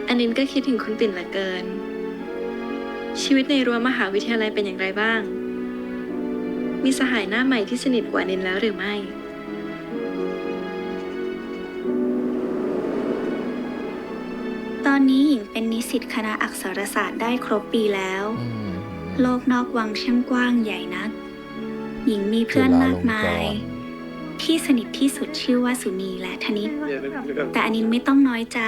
อันนินก็คิดถึงคุณปิ่นเหลือเกิน ชีวิตในรั้วมหาวิทยาลัยเป็นอย่างไรบ้าง มีสหายหน้าใหม่ที่สนิทกว่าอันนินแล้วหรือไม่ ตอนนี้หญิงเป็นนิสิตคณะอักษรศาสตร์ได้ครบปีแล้ว โลกนอกวังช่างกว้างใหญ่นัก หญิงมีเพื่อนมากมาย ที่สนิทที่สุดชื่อว่าสุนีและธนิตแต่อนินไม่ต้องน้อยใจ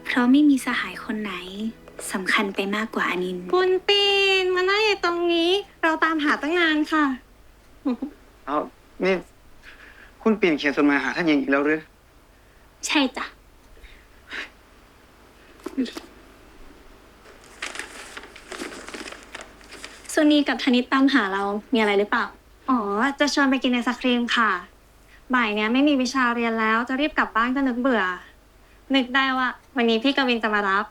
เพราะไม่มีสหายคนไหนสำคัญไปมากกว่าอนิน คุณปีนมานั่งอยู่ตรงนี้ เราตามหาตั้งนานค่ะ เอานี่ คุณปิ่นเขียนจดหมายหาท่านหญิงอีกแล้วหรือ ใช่จ้ะสุนีกับธนิตตามหาเรามีอะไรหรือเปล่า อ๋อ จะชวนไปกินไอศครีมค่ะ บ่ายเนี้ยไม่มีวิชาเรียนแล้ว จะรีบกลับบ้านก็นึกเบื่อ นึกได้ว่าวันนี้พี่กวินจะมารับ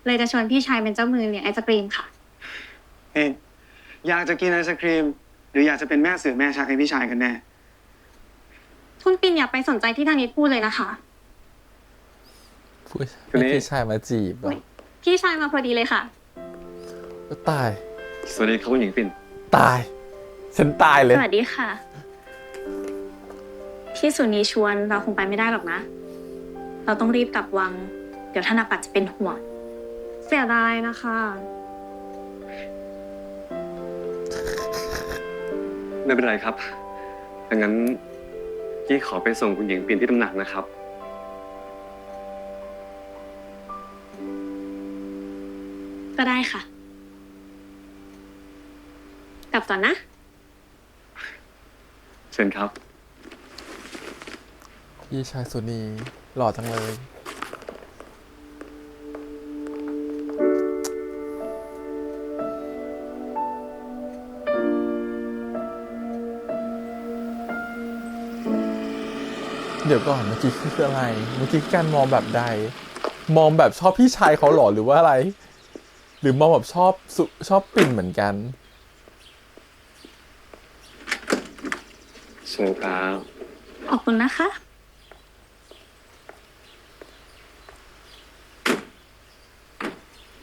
เลยจะชวนพี่ชายเป็นเจ้ามือเลี้ยงไอศครีมค่ะ เฮ้ยอยากจะกินไอศครีม หรืออยากจะเป็นแม่สื่อแม่ชักให้พี่ชายกันแน่ คุณปินอย่าไปสนใจที่ทางนี้พูดเลยนะคะ พี่ชายมาจีบอ่ะ พี่ชายมาพอดีเลยค่ะ ตาย สวัสดีครับคุณหญิงปิ่น ตาย ฉันตายเลย สวัสดีค่ะ พี่สุนีชวนเราคงไปไม่ได้หรอกนะ เราต้องรีบกลับวัง เดี๋ยวท่านอาปัตย์จะเป็นห่วง เสียดายนะคะ ไม่เป็นไรครับดังนั้นกี้ขอไปส่งคุณหญิงปิ่นที่ตำหนักนะครับ ก็ได้ค่ะ กลับก่อนนะ เชิญครับ พี่ชายสุนีหล่อจังเลย เดี๋ยวก่อนเมื่อกี้คืออะไร เมื่อกี้การมองแบบใด มองแบบชอบพี่ชายเขาหรอหรือว่าอะไร หรือมองแบบชอบปิ่นเหมือนกัน เชิญครับ ขอบคุณนะคะ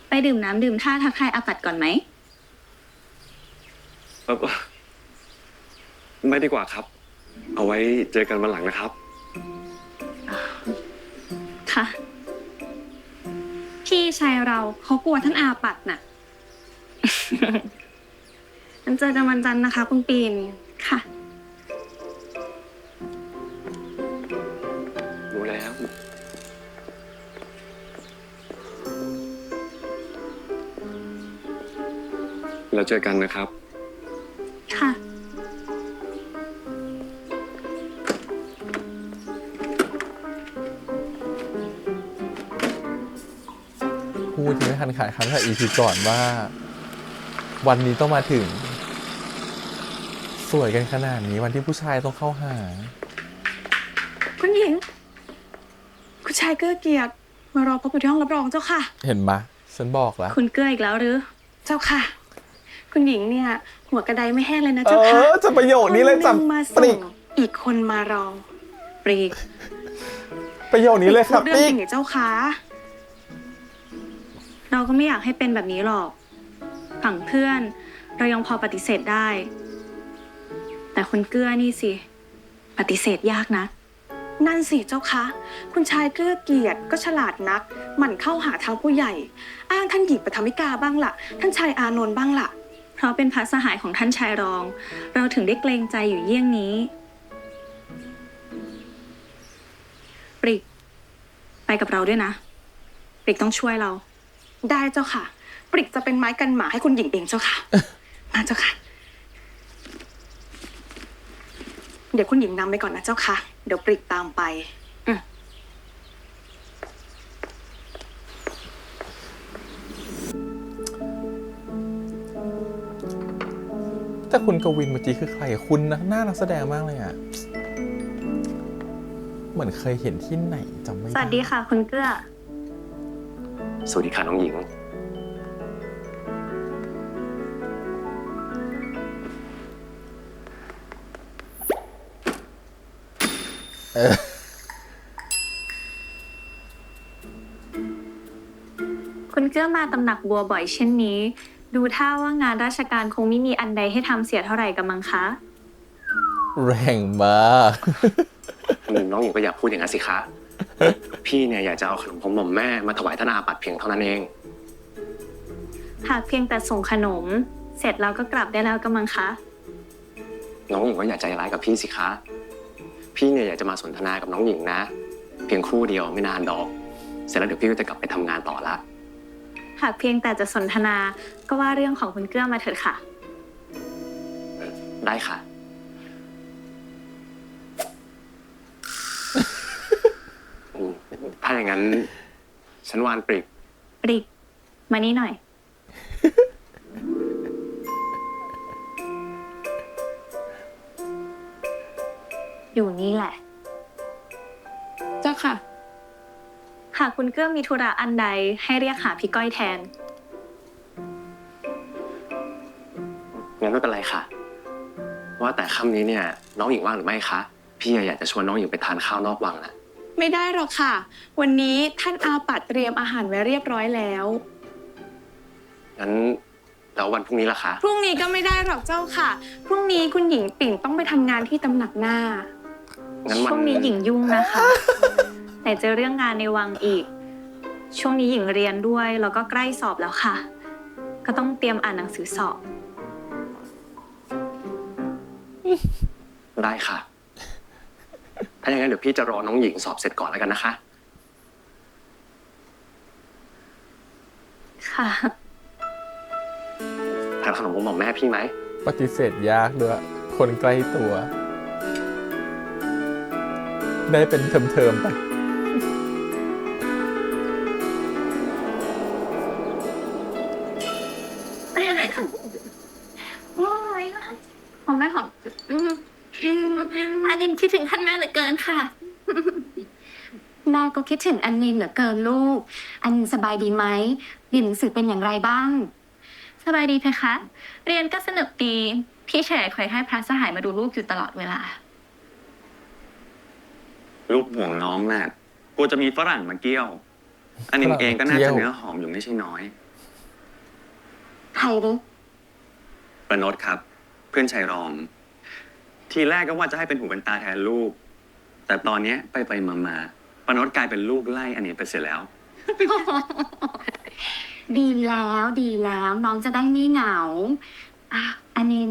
ไปดื่มน้ำดื่มท่าทักทายอาปัตย์ก่อนไหม ไม่ดีกว่าครับ เอาไว้เจอกันวันหลังนะครับ ค่ะ พี่ชายเราเขากลัวท่านอาปัตย์น่ะ งั้นเจอกันวันจันทร์นะคะ คุณปีน ค่ะ รู้แล้ว แล้วเจอกันนะครับ ค่ะ พูดยังไม่ทันขายคำแต่ EP ก่อนว่า วันนี้ต้องมาถึง สวยกันขนาดนี้วันที่ผู้ชายต้องเข้าหา คุณหญิง คุณชายเกื้อเกียรติมารอพบอยู่ที่ห้องรับรองเจ้าค่ะ เห็นไหมฉันบอกแล้ว คุณเกื้ออีกแล้วหรือ เจ้าค่ะ คุณหญิงเนี่ย หัวกระไดไม่แห้งเลยนะเจ้าค่ะ จะประโยคนี้เลย คนห จับ นึ่งมา ปริ ส่งอีกคนมารอ ปรีก ประโยคนี้เลยครับ พูดเรื่อง ปิ๊ จ ก ริงเหรอเจ้าคะ เราก็ไม่อยากให้เป็นแบบนี้หรอก ฝั่งเพื่อนเรายังพอปฏิเสธได้ แต่คุณเกื้อนี่สิ ปฏิเสธยากนะ นั่นสิเจ้าคะ คุณชายเกื้อเกียรติก็ฉลาดนักหมั่นเข้าหาเท้าผู้ใหญ่ อ้างท่านหญิงปฐมิกาบ้างล่ะ ท่านชายอานนท์บ้างล่ะ เพราะเป็นพระสหายของท่านชายรอง เราถึงได้เกรงใจอยู่เยี่ยงนี้ ปริก ไปกับเราด้วยนะ ปริกต้องช่วยเรา ได้เจ้าค่ะ ปริกจะเป็นไม้กันหมาให้คุณหญิงเองเจ้าค่ะ มาเจ้าค่ะ เดี๋ยวคุณหญิงนำไปก่อนนะเจ้าค่ะ เดี๋ยวปริกตามไป แต่คุณกวินเมื่อกี้คือใครคุณนะหน้านักแสดงมากเลยอ่ะ เหมือนเคยเห็นที่ไหนจำไม่ ส ได้ วัสดีค่ะ คุณเกื้อ สวัสดีค่ะน้องหญิง คุณเกื้อมาตำหนักบัวบ่อยเช่นนี้ ดูท่าว่างานราชการคงไม่มีอันใดให้ทำเสียเท่าไหร่กันมั้งคะ แรงมาก น้องหญิงก็อย่าพูดอย่างนั้นสิคะ พี่เนี่ยอยากจะเอาขนมของหม่อมแม่มาถวายท่านอาปัดเพียงเท่านั้นเอง หากเพียงแต่ส่งขนม เสร็จแล้วก็กลับได้แล้วกันมั้งคะ น้องหญิงก็อย่าใจร้ายกับพี่สิคะ พี่เนี่ยอยากจะมาสนทนากับน้องหญิงนะ เพียงครู่เดียวไม่นานดอก เสร็จแล้วเดี๋ยวพี่ก็จะกลับไปทำงานต่อละ หากเพียงแต่จะสนทนาก็ว่าเรื่องของคุณเกื้อมาเถิดค่ะ ได้ค่ะ ถ้าอย่างนั้น ฉันวานปริก ปริก มานี่หน่อย อยู่นี่แหละ เจ้าค่ะ หากคุณเกื้อมีธุระอันใดให้เรียกหาพี่ก้อยแทน งั้นไม่เป็นไรค่ะ ว่าแต่ค่ำนี้เนี่ย น้องหญิงว่างหรือไม่คะ พี่อยากจะชวนน้องหญิงไปทานข้าวนอกวังนะ ไม่ได้หรอกค่ะ วันนี้ท่านอาปัดเตรียมอาหารไว้เรียบร้อยแล้ว งั้นแล้ววันพรุ่งนี้ล่ะคะ พรุ่งนี้ก็ไม่ได้หรอกเจ้าค่ะ พรุ่งนี้คุณหญิงปิ่นต้องไปทำงานที่ตำหนักหน้า งั้นวัน ช่วงนี้หญิงยุ่งนะคะ แต่เจอเรื่องงานในวังอีก ช่วงนี้หญิงเรียนด้วยแล้วก็ใกล้สอบแล้วค่ะ ก็ต้องเตรียมอ่านหนังสือสอบ ได้ค่ะ ถ้าอย่างนั้นเดี๋ยวพี่จะรอน้องหญิงสอบเสร็จก่อนแล้วกันนะคะ ค่ะ ทานขนมของหม่อมแม่พี่ไหม ปฏิเสธยากด้วย คนใกล้ตัว ได้เป็นเทอมๆไป หอมแม่หอมอันนินคิดถึงท่านแม่เหลือเกินค่ะ แม่ก็คิดถึงอันนินเหลือเกินลูก อันนินสบายดีไหมเรียนหนังสือเป็นอย่างไรบ้าง สบายดีเพคะ เรียนก็สนุกดี พี่เฉยคอยให้พระสหายมาดูลูกอยู่ตลอดเวลา ลูกห่วงน้องน่ะกลัวจะมีฝรั่งมาเกี้ยว อันนี้เองก็น่าจะเนื้อหอมอยู่ไม่ใช่น้อย ใครหรือ ประนดครับ เพื่อนชายรอง ทีแรกก็ว่าจะให้เป็นหูเป็นตาแทนลูก แต่ตอนเนี้ยไปมาประนดกลายเป็นลูกไล่อันนี้ไปเสียแล้ว ดีแล้วดีแล้วน้องจะได้ไม่เหงาอ่ะอันนิน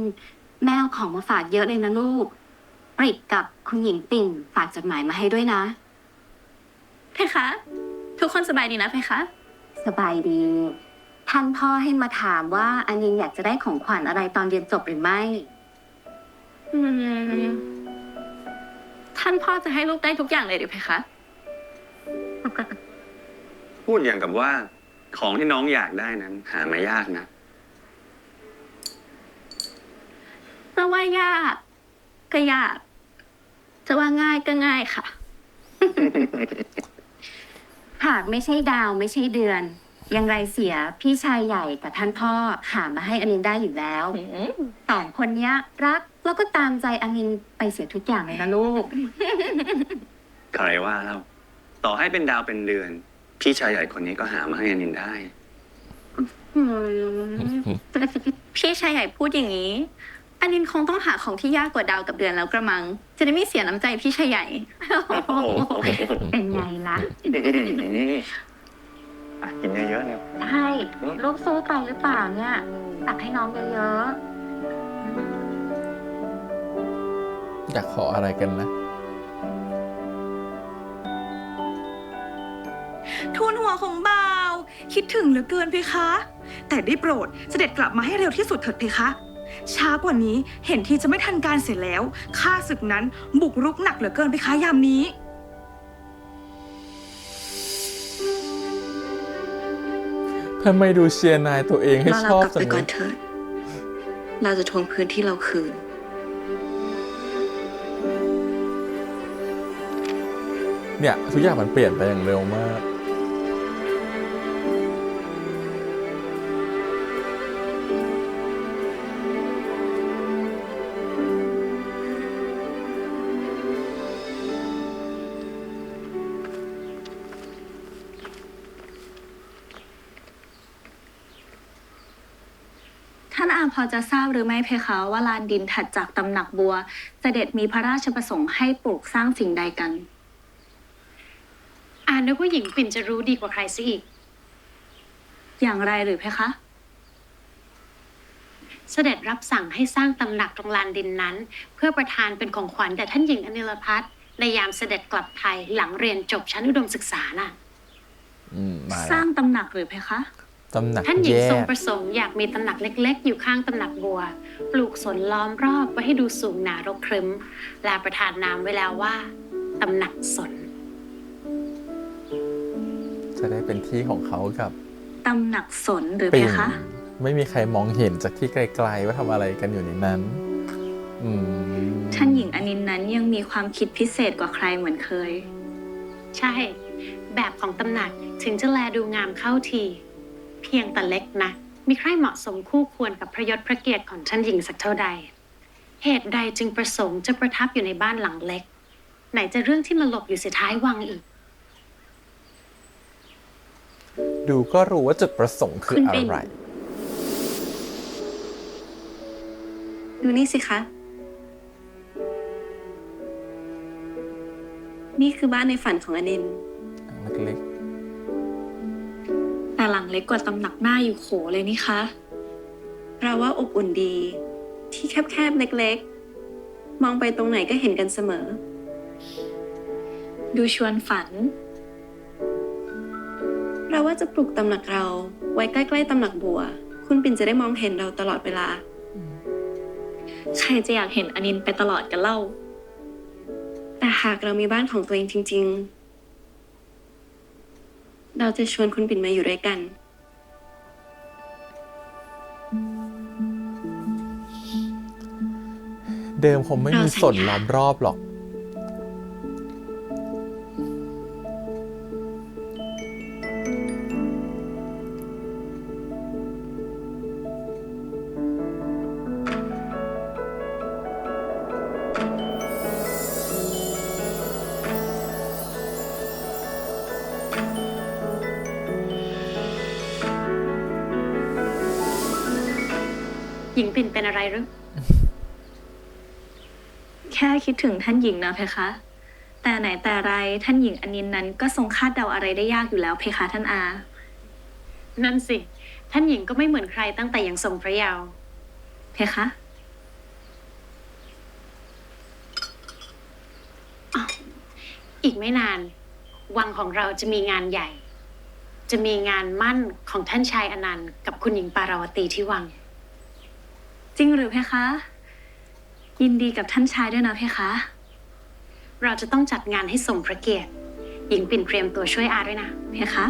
แม่เอาของมาฝากเยอะเลยนะลูกปริกกับคุณหญิงปิ่นฝากจดหมายมาให้ด้วยนะ เพคะ ทุกคนสบายดีนะเพคะ สบายดี ท่านพ่อให้มาถามว่าอันนินอยากจะได้ของขวัญอะไรตอนเรียนจบหรือไม่ ท่านพ่อจะให้ลูกได้ทุกอย่างเลยดิเพคะ พูดอย่างกับว่าของที่น้องอยากได้นั้น หามายากนะ จะว่ายากก็ยาก จะว่าง่ายก็ง่ายค่ะ หากไม่ใช่ดาวไม่ใช่เดือนอยังไรเสียพี่ชายใหญ่กับท่านพ่อหามาให้อันนินได้อยู่แล้วสองคนเนี้ยรัก แล้วก็ตามใจอานินไปเสียทุกอย่างเลยนะลูก ใครว่าเล่าต่อให้เป็นดาวเป็นเดือน พี่ชายใหญ่คนนี้ก็หามาให้อนินได้ พี่ชายใหญ่พูดอย่างนี้อานินคงต้องหาของที่ยากกว่าดาวกับเดือนแล้วกระมัง จะได้ไม่เสียน้ำใจพี่ชายใหญ่ เป็นไงล่ะ กินเยอะๆเนี่ย ใช่ลูกสู้ไปหรือเปล่าเนี่ยตักให้น้องเยอะ อยากขออะไรกันนะ ทูลหัวของบ่าว คิดถึงเหลือเกินเพคะ แต่ได้โปรดเสด็จกลับมาให้เร็วที่สุดเถิดเพคะ ช้ากว่านี้เห็นทีจะไม่ทันการเสร็จแล้วข้าศึกนั้นบุกรุกหนักเหลือเกินเพคะยามนี้ ทำไมดูเชียร์นายตัวเอง ๆ ให้ รอ ช เรา อบ กลับ จั ไป ง ก่ เล อน ย เถิด เราจะทวงพื้นที่เราคืน เนี่ยทุกอย่างมันเปลี่ยนไปอย่างเร็วมาก ท่านอาพอจะทราบหรือไม่เพคะว่าลานดินถัดจากตำหนักบัว เสด็จมีพระราชประสงค์ให้ปลูกสร้างสิ่งใดกัน นึกว่าหญิงปิ่นจะรู้ดีกว่าใครซะอีก อย่างไรหรือเพคะ เสด็จรับสั่งให้สร้างตำหนักตรงลานดินนั้น เพื่อประทานเป็นของขวัญแด่ท่านหญิงอนิลพัฒน์ในยามเสด็จกลับไทยหลังเรียนจบชั้นอุดมศึกษาน่ะ มา สร้า ละ งตำหนักหรือเพคะ ตำหนัก ท่านหญิง แย ทรง ก ประสงค์อยากมีตำหนักเล็กๆ อยู่ข้างตำหนักบัว ปลูกสนล้อมรอบไว้ให้ดูสูงหนารกครึ้มและประทานนามไว้แล้วว่าตำหนักสน จะได้เป็นที่ของเขากับ ตำหนักสนหรือเพ ปิ่น คะ ไม่มีใครมองเห็นจากที่ไกลๆว่าทำอะไรกันอยู่ในนั้น ท่านหญิงอนินท์นั้นยังมีความคิดพิเศษกว่าใครเหมือนเคย ใช่ แบบของตำหนักถึงจะแลดูงามเข้าที เพียงแต่เล็กนะ มีใครเหมาะสมคู่ควรกับพระยศพระเกียรติของท่านหญิงสักเท่าใด เหตุใดจึงประสงค์จะประทับอยู่ในบ้านหลังเล็ก ไหนจะเรื่องที่มาหลบอยู่เสียท้ายวังอีก ดูก็รู้ว่าจุดประสงค์คือ คุณ อะ ปิ่น ไร ดูนี่สิคะ นี่คือบ้านในฝันของอนิน เล็ก แต่หลังเล็กกว่าตำหนักหน้าอยู่โขเลยนี่คะ เราว่าอบอุ่นดี ที่แคบๆเล็กๆ มองไปตรงไหนก็เห็นกันเสมอ ดูชวนฝัน เราว่าจะปลูกตำหนักเราไว้ใกล้ๆตำหนักบัว คุณปิ่นจะได้มองเห็นเราตลอดเวลา ใครจะอยากเห็นอนินท์ไปตลอดกันเล่า แต่หากเรามีบ้านของตัวเองจริง ๆ เราจะชวนคุณปิ่นมาอยู่ด้วยกัน ๆ เดิมคงไม่มีสนล้อมรอบหรอก หญิงปิ่นเป็นอะไรหรือ แค่คิดถึงท่านหญิงนะเพคะ แต่ไหนแต่ไรท่านหญิงอนินท์นั้นก็ทรงคาดเดาอะไรได้ยากอยู่แล้วเพคะท่านอา นั่นสิ ท่านหญิงก็ไม่เหมือนใครตั้งแต่ยังทรงพระเยาว์ เพคะ อีกไม่นาน วังของเราจะมีงานใหญ่ จะมีงานมั่นของท่านชายอนันต์กับคุณหญิงปาราวตีที่วัง จริงหรือเพคะ ยินดีกับท่านชายด้วยนะเพคะ เราจะต้องจัดงานให้สมพระเกียรติ หญิงปิ่นเตรียมตัวช่วยอาด้วยนะ เพคะ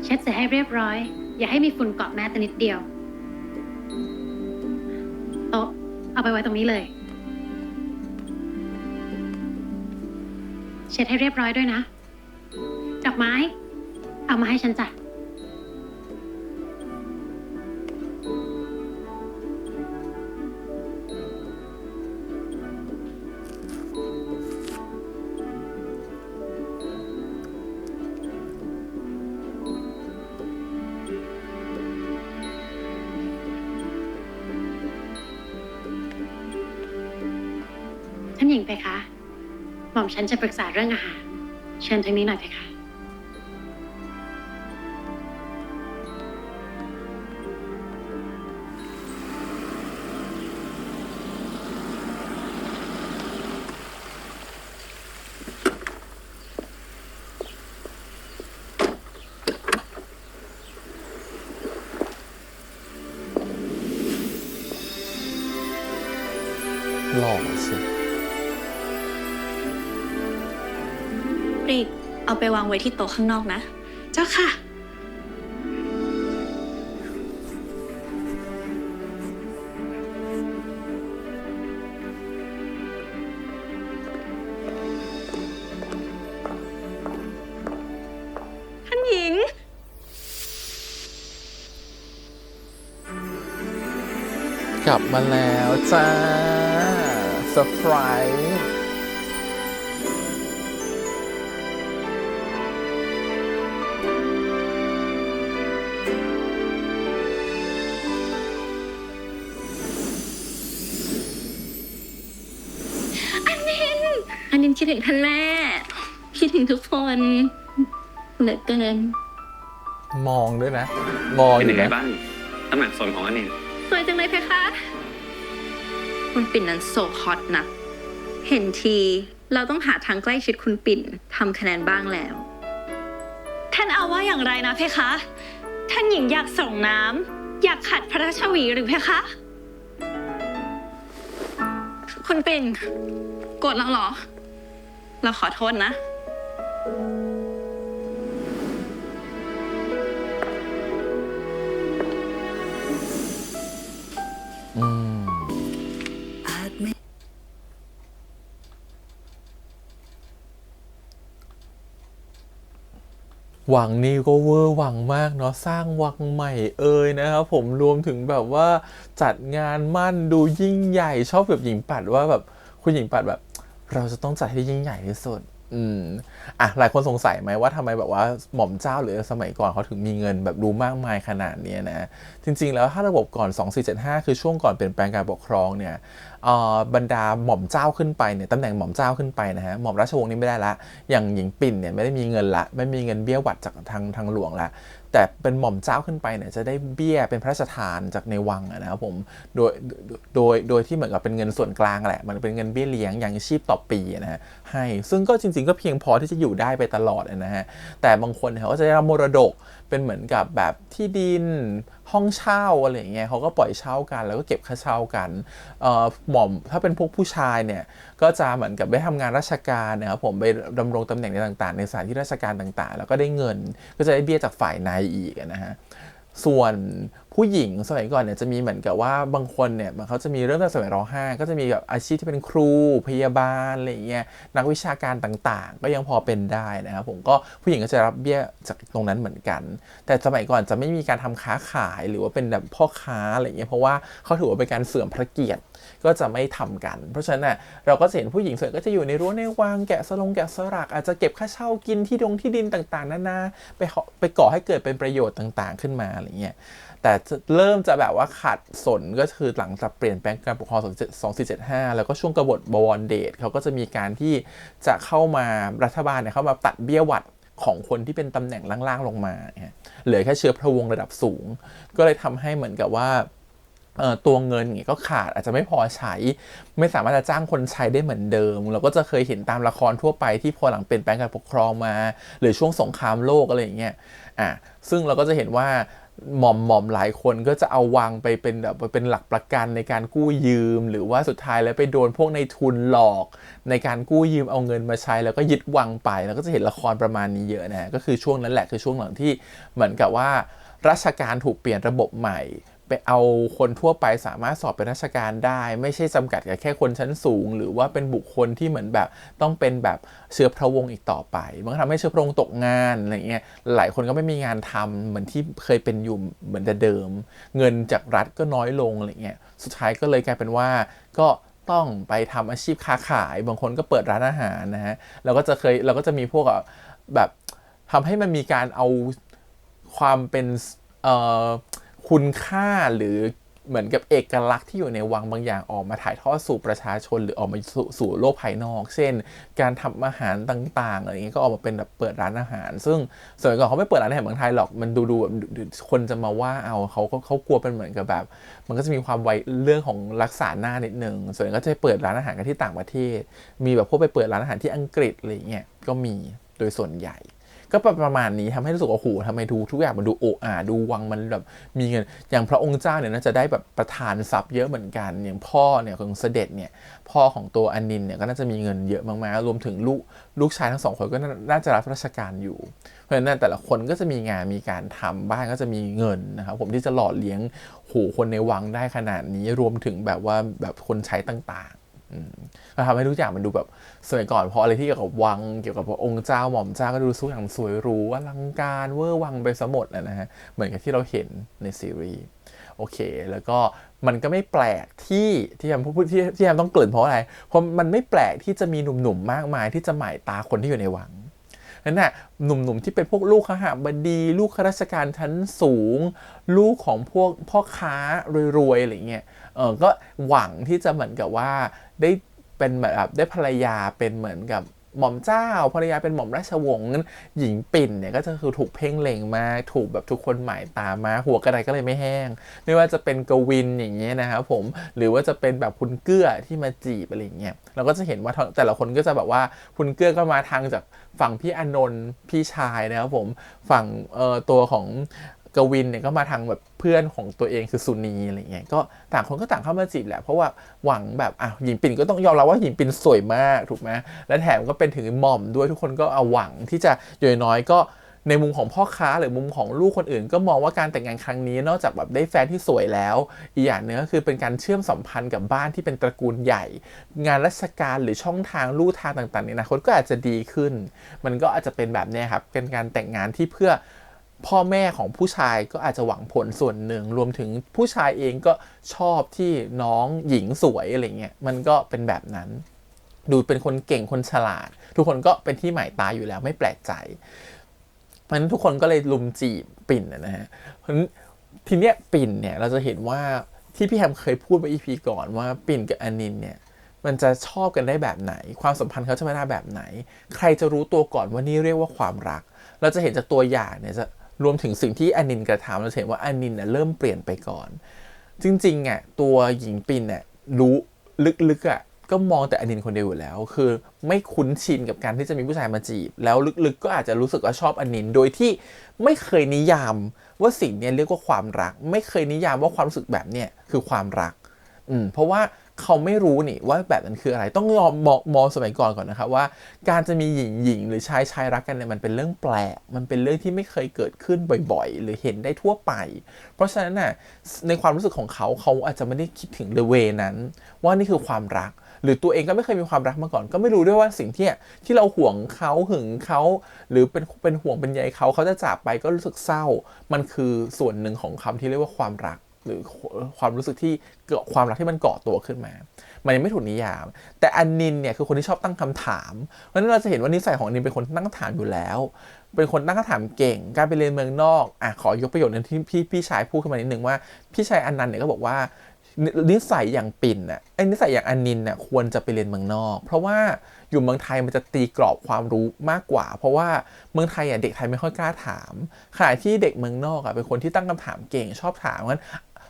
เช็ดเสร็จให้เรียบร้อย อย่าให้มีฝุ่นเกาะแม้แต่นิดเดียวโต๊ะเอาไปไว้ตรงนี้เลย เช็ดให้เรียบร้อยด้วยนะดอกไม้เอามาให้ฉันจ้ะท่านหญิงเพคะหม่อมฉันจะปรึกษาเรื่องอาหารเชิญทางนี้หน่อยเพคะหล่อสิ ปริกเอาไปวางไว้ที่โต๊ะข้างนอกนะ เจ้าค่ะ ท่านหญิง กลับมาแล้วจ้าเซอร์ไพรส์ อันนี้คิดถึงท่านแม่ คิดถึงทุกคนเหลือเกิน มองด้วยนะ มอง เป็น อ ยั ยู่ งไง นะ บ้างตำแหน่งส่วนของอันนี้ สวยจังเลยเพคะ คุณปิ่นนั้นโซฮอตนะ เห็นทีเราต้องหาทางใกล้ชิดคุณปิ่นทำคะแนนบ้างแล้ว ท่านเอาว่าอย่างไรนะเพคะ ท่านหญิงอยากส่งน้ำอยากขัดพระราชวีหรือเพคะ คุณปิ่นโกรธเราเหรอ เราขอโทษนะ อืมวังนี่ก็เวอร์วังมากเนาะสร้างวังใหม่นะครับผมรวมถึงแบบว่าจัดงานมั่นดูยิ่งใหญ่ชอบแบบหญิงปัดว่าแบบคุณหญิงปัดแบบเราจะต้องจัดให้ยิ่งใหญ่ที่สุดหลายคนสงสัยไหมว่าทำไมแบบว่าหม่อมเจ้าหรือสมัยก่อนเขาถึงมีเงินแบบดูมากมายขนาดนี้นะจริงๆแล้วถ้าระบบก่อน2475คือช่วงก่อนเปลี่ยนแปลงการปกครองเนี่ยบรรดาหม่อมเจ้าขึ้นไปเนี่ยตำแหน่งหม่อมเจ้าขึ้นไปนะฮะหม่อมราชวงศ์นี่ไม่ได้ละอย่างหญิงปิ่นเนี่ยไม่ได้มีเงินละไม่มีเงินเบี้ยหวัดจากทางหลวงละแต่เป็นหม่อมเจ้าขึ้นไปเนี่ยจะได้เบี้ยเป็นพระราชทานจากในวังนะครับผมโดยที่เหมือนกับเป็นเงินส่วนกลางแหละมันเป็นเงินเบี้ยเลี้ยงยังชีพต่อปีนะฮะให้ซึ่งก็จริงๆก็เพียงพอที่จะอยู่ได้ไปตลอดนะฮะแต่บางคนเขาก็จะได้รับมรดกเป็นเหมือนกับแบบที่ดินห้องเช่าอะไรอย่างเงี้ยเขาก็ปล่อยเช่ากันแล้วก็เก็บค่าเช่ากันหม่อมถ้าเป็นพวกผู้ชายเนี่ยก็จะเหมือนกับได้ทำงานราชการนะครับผมไปดำรงตำแหน่งต่างๆในสถานที่ราชการต่างๆแล้วก็ได้เงินก็จะได้เบี้ยจากฝ่ายในอีกนะฮะส่วนผู้หญิงสมัยก่อนเนี่ยจะมีเหมือนกับว่าบางคนเนี่ยเขาจะมีเรื่องตั้งแต่สมัยร.5ก็จะมีแบบอาชีพที่เป็นครูพยาบาลอะไรอย่างเงี้ยนักวิชาการต่างๆก็ยังพอเป็นได้นะครับผมก็ผู้หญิงก็จะรับเบี้ยจากตรงนั้นเหมือนกันแต่สมัยก่อนจะไม่มีการทำค้าขายหรือว่าเป็นแบบพ่อค้าอะไรอย่างเงี้ยเพราะว่าเขาถือว่าเป็นการเสื่อมพระเกียรติก็จะไม่ทำกันเพราะฉะนั้นน่ะเราก็จะเห็นผู้หญิงส่วนก็จะอยู่ในรั้วในวังแกะสลักอาจจะเก็บค่าเช่ากินที่ดินต่างๆนานาไปก่อให้เกิดเป็นประโยชน์ต่างๆขึ้นมาอะไรเงี้ยแต่เริ่มจะแบบว่าขัดสนก็คือหลังจากเปลี่ยนแปลงการปกครอง2475แล้วก็ช่วงกบฏบวรเดชเขาก็จะมีการที่จะเข้ามารัฐบาลเนี่ยเข้ามาตัดเบี้ยหวัดของคนที่เป็นตำแหน่งล่างๆลงมาเหลือแค่เชื้อพระวงศ์ระดับสูงก็เลยทำให้เหมือนกับว่าตัวเงินก็ขาดอาจจะไม่พอใช้ไม่สามารถจะจ้างคนใช้ได้เหมือนเดิมเราก็จะเคยเห็นตามละครทั่วไปที่พอหลังเปลี่ยนแปลงการปกครองมาหรือช่วงสงครามโลกอะไรอย่างเงี้ยซึ่งเราก็จะเห็นว่าหม่อมหลายคนก็จะเอาวังไปเป็นแบบเป็นหลักประกันในการกู้ยืมหรือว่าสุดท้ายแล้วไปโดนพวกในทุนหลอกในการกู้ยืมเอาเงินมาใช้แล้วก็ยึดวังไปแล้วก็จะเห็นละครประมาณนี้เยอะนะก็คือช่วงนั้นแหละคือช่วงหลังที่เหมือนกับว่า ราชการถูกเปลี่ยนระบบใหม่ไปเอาคนทั่วไปสามารถสอบเป็นราชการได้ไม่ใช่จำกัดกับแค่คนชั้นสูงหรือว่าเป็นบุคคลที่เหมือนแบบต้องเป็นแบบเชื้อพระวงศ์อีกต่อไปมันก็ทำให้เชื้อพระวงศ์ตกงานอะไรเงี้ยหลายคนก็ไม่มีงานทำเหมือนที่เคยเป็นอยู่เหมือนเดิมเงินจากรัฐก็น้อยลงอะไรเงี้ยสุดท้ายก็เลยกลายเป็นว่าก็ต้องไปทำอาชีพค้าขายบางคนก็เปิดร้านอาหารนะฮะเราก็จะมีพวกแบบทำให้มันมีการเอาความเป็นคุณค่าหรือเหมือนกับเอกลักษณ์ที่อยู่ในวังบางอย่างออกมาถ่ายทอดสู่ประชาชนหรือออกมาสู่โลกภายนอกเช่นการทำอาหารต่างๆอะไรอย่างนี้ก็ออกมาเป็นแบบเปิดร้านอาหารซึ่งสมัยก่อนเขาไม่เปิดร้านอาหารเมืองไทยหรอกมันดูแบบคนจะมาว่าเอาเขากลัวเป็นเหมือนกับแบบมันก็จะมีความไวเรื่องของรักษาหน้านิดนึงส่วนใหญ่ก็จะเปิดร้านอาหารกันที่ต่างประเทศมีแบบพวกไปเปิดร้านอาหารที่อังกฤษอะไรอย่างเงี้ยก็มีโดยส่วนใหญ่ก็ประมาณนี้ทำให้รู้สึกว่าโอ้โหทำไมดูทุกอย่างมันดูโอ้อาดูวังมันแบบมีเงินอย่างพระองค์เจ้าเนี่ยน่าจะได้แบบประทานทรัพย์เยอะเหมือนกันอย่างพ่อเนี่ยของเสด็จเนี่ยพ่อของตัวอนินเนี่ยก็น่าจะมีเงินเยอะมากๆรวมถึงลูกชายทั้ง2 คนก็น่าจะรับราชการอยู่เพราะฉะนั้นแต่ละคนก็จะมีงานมีการทำบ้านก็จะมีเงินนะครับผมที่จะหล่อเลี้ยงคนในวังได้ขนาดนี้รวมถึงแบบว่าแบบคนใช้ต่างๆก็ทำให้ทุกอย่างมันดูแบบสมัยก่อนพออะไรที่เกี่ยวกับวังเกี่ยวกับพระองค์เจ้าหม่อมเจ้าก็ดูทุกอย่างสวยหรูอลังการเวอร์วังไปซะหมดนะฮะเหมือนกับที่เราเห็นในซีรีส์โอเคแล้วก็มันก็ไม่แปลกที่ยามพูดที่ยามต้องเกริ่นเพราะอะไรเพราะมันไม่แปลกที่จะมีหนุ่มๆมากมายที่จะหมายตาคนที่อยู่ในวังนั่นน่ะหนุ่มๆที่เป็นพวกลูกข้าบดีลูกข้าราชการชั้นสูงลูกของพวกพ่อค้ารวยๆอะไรเงี้ยก็หวังที่จะเหมือนกับว่าได้เป็นแบบได้ภรรยาเป็นเหมือนกับหม่อมเจ้าภรรยาเป็นหม่อมราชวงศ์นั้นหญิงปิ่นเนี่ยก็จะคือถูกเพ่งเล็งมากถูกแบบทุกคนหมายตามาหัวกระไดก็เลยไม่แห้งไม่ว่าจะเป็นกวินอย่างเงี้ยนะครับผมหรือว่าจะเป็นแบบคุณเกื้อที่มาจีบอะไรเงี้ยเราก็จะเห็นว่าแต่ละคนก็จะแบบว่าคุณเกื้อก็มาทางจากฝั่งพี่อานนท์พี่ชายนะครับผมฝั่งตัวของกวินเนี่ยก็มาทางแบบเพื่อนของตัวเองคือสุนีอะไรเงี้ยก็ต่างคนก็ต่างเข้ามาจีบแหละเพราะว่าหวังแบบหญิงปิ่นก็ต้องยอมรับว่าหญิงปิ่นสวยมากถูกไหมและแถมก็เป็นถึงหม่อมด้วยทุกคนก็เอาหวังที่จะอย่างน้อยก็ในมุมของพ่อค้าหรือมุมของลูกคนอื่นก็มองว่าการแต่งงานครั้งนี้นอกจากแบบได้แฟนที่สวยแล้วอีกอย่างนึงก็คือเป็นการเชื่อมสัมพันธ์กับบ้านที่เป็นตระกูลใหญ่งานราชการหรือช่องทางลู่ทางต่างๆในอนาคตก็อาจจะดีขึ้นมันก็อาจจะเป็นแบบนี้ครับเป็นการแต่งงานที่เพื่อพ่อแม่ของผู้ชายก็อาจจะหวังผลส่วนหนึ่งรวมถึงผู้ชายเองก็ชอบที่น้องหญิงสวยอะไรเงี้ยมันก็เป็นแบบนั้นดูเป็นคนเก่งคนฉลาดทุกคนก็เป็นที่หมายตาอยู่แล้วไม่แปลกใจเพราะฉะนั้นทุกคนก็เลยลุมจีบปิ่นนะฮะเพราะฉะนั้นทีเนี้ยปิ่นเนี่ยเราจะเห็นว่าที่พี่แฮมเคยพูดไป EP ก่อนว่าปิ่นกับอนินเนี่ยมันจะชอบกันได้แบบไหนความสัมพันธ์เขาจะมาได้แบบไหนใครจะรู้ตัวก่อนว่านี่เรียกว่าความรักเราจะเห็นจากตัวอย่างเนี่ยจะรวมถึงสิ่งที่อนินกระทำเราเห็นว่าอนินเริ่มเปลี่ยนไปก่อนจริงๆตัวหญิงปิ่นรู้ลึกๆก็มองแต่อนินคนเดียวอยู่แล้วคือไม่คุ้นชินกับการที่จะมีผู้ชายมาจีบแล้วลึกๆก็อาจจะรู้สึกว่าชอบอนินโดยที่ไม่เคยนิยามว่าสิ่งนี้เรียกว่าความรักไม่เคยนิยามว่าความรู้สึกแบบเนี้ยคือความรักเพราะว่าเขาไม่รู้นี่ว่าแบบนั้นคืออะไรต้องมองสมัยก่อนนะครับว่าการจะมีหญิงหรือชายรักกันเนี่ยมันเป็นเรื่องแปลกมันเป็นเรื่องที่ไม่เคยเกิดขึ้นบ่อยๆหรือเห็นได้ทั่วไปเพราะฉะนั้นในความรู้สึกของเขาอาจจะไม่ได้คิดถึงเวนั้นว่านี่คือความรักหรือตัวเองก็ไม่เคยมีความรักมาก่อนก็ไม่รู้ด้วยว่าสิ่งที่เราห่วงเขาหึงเขาหรือเป็นห่วงเป็นใยเขาจะจากไปก็รู้สึกเศร้ามันคือส่วนหนึ่งของคำที่เรียกว่าความรักหรือความรู้สึกที่ความรักที่มันเกาะตัวขึ้นมามันยังไม่ถูกนิยามแต่อนินเนี่ยคือคนที่ชอบตั้งคำถามเพราะฉะนั้นเราจะเห็นว่านิสัยของอนินเป็นคนตั้งคำถามอยู่แล้วเป็นคนตั้งคำถามเก่งการไปเรียนเมืองนอกขอยกประโยคนึงที่พี่ชายพูดขึ้นมานิดนึงว่าพี่ชายอนันต์เนี่ยก็บอกว่านิสัยอย่างปิ่นนิสัยอย่างอนินควรจะไปเรียนเมืองนอกเพราะว่าอยู่เมืองไทยมันจะตีกรอบความรู้มากกว่าเพราะว่าเมืองไทยเด็กไทยไม่ค่อยกล้าถามขณะที่เด็กเมืองนอกเป็นคนที่ตั้งคำถามเก่งชอบถามงั้น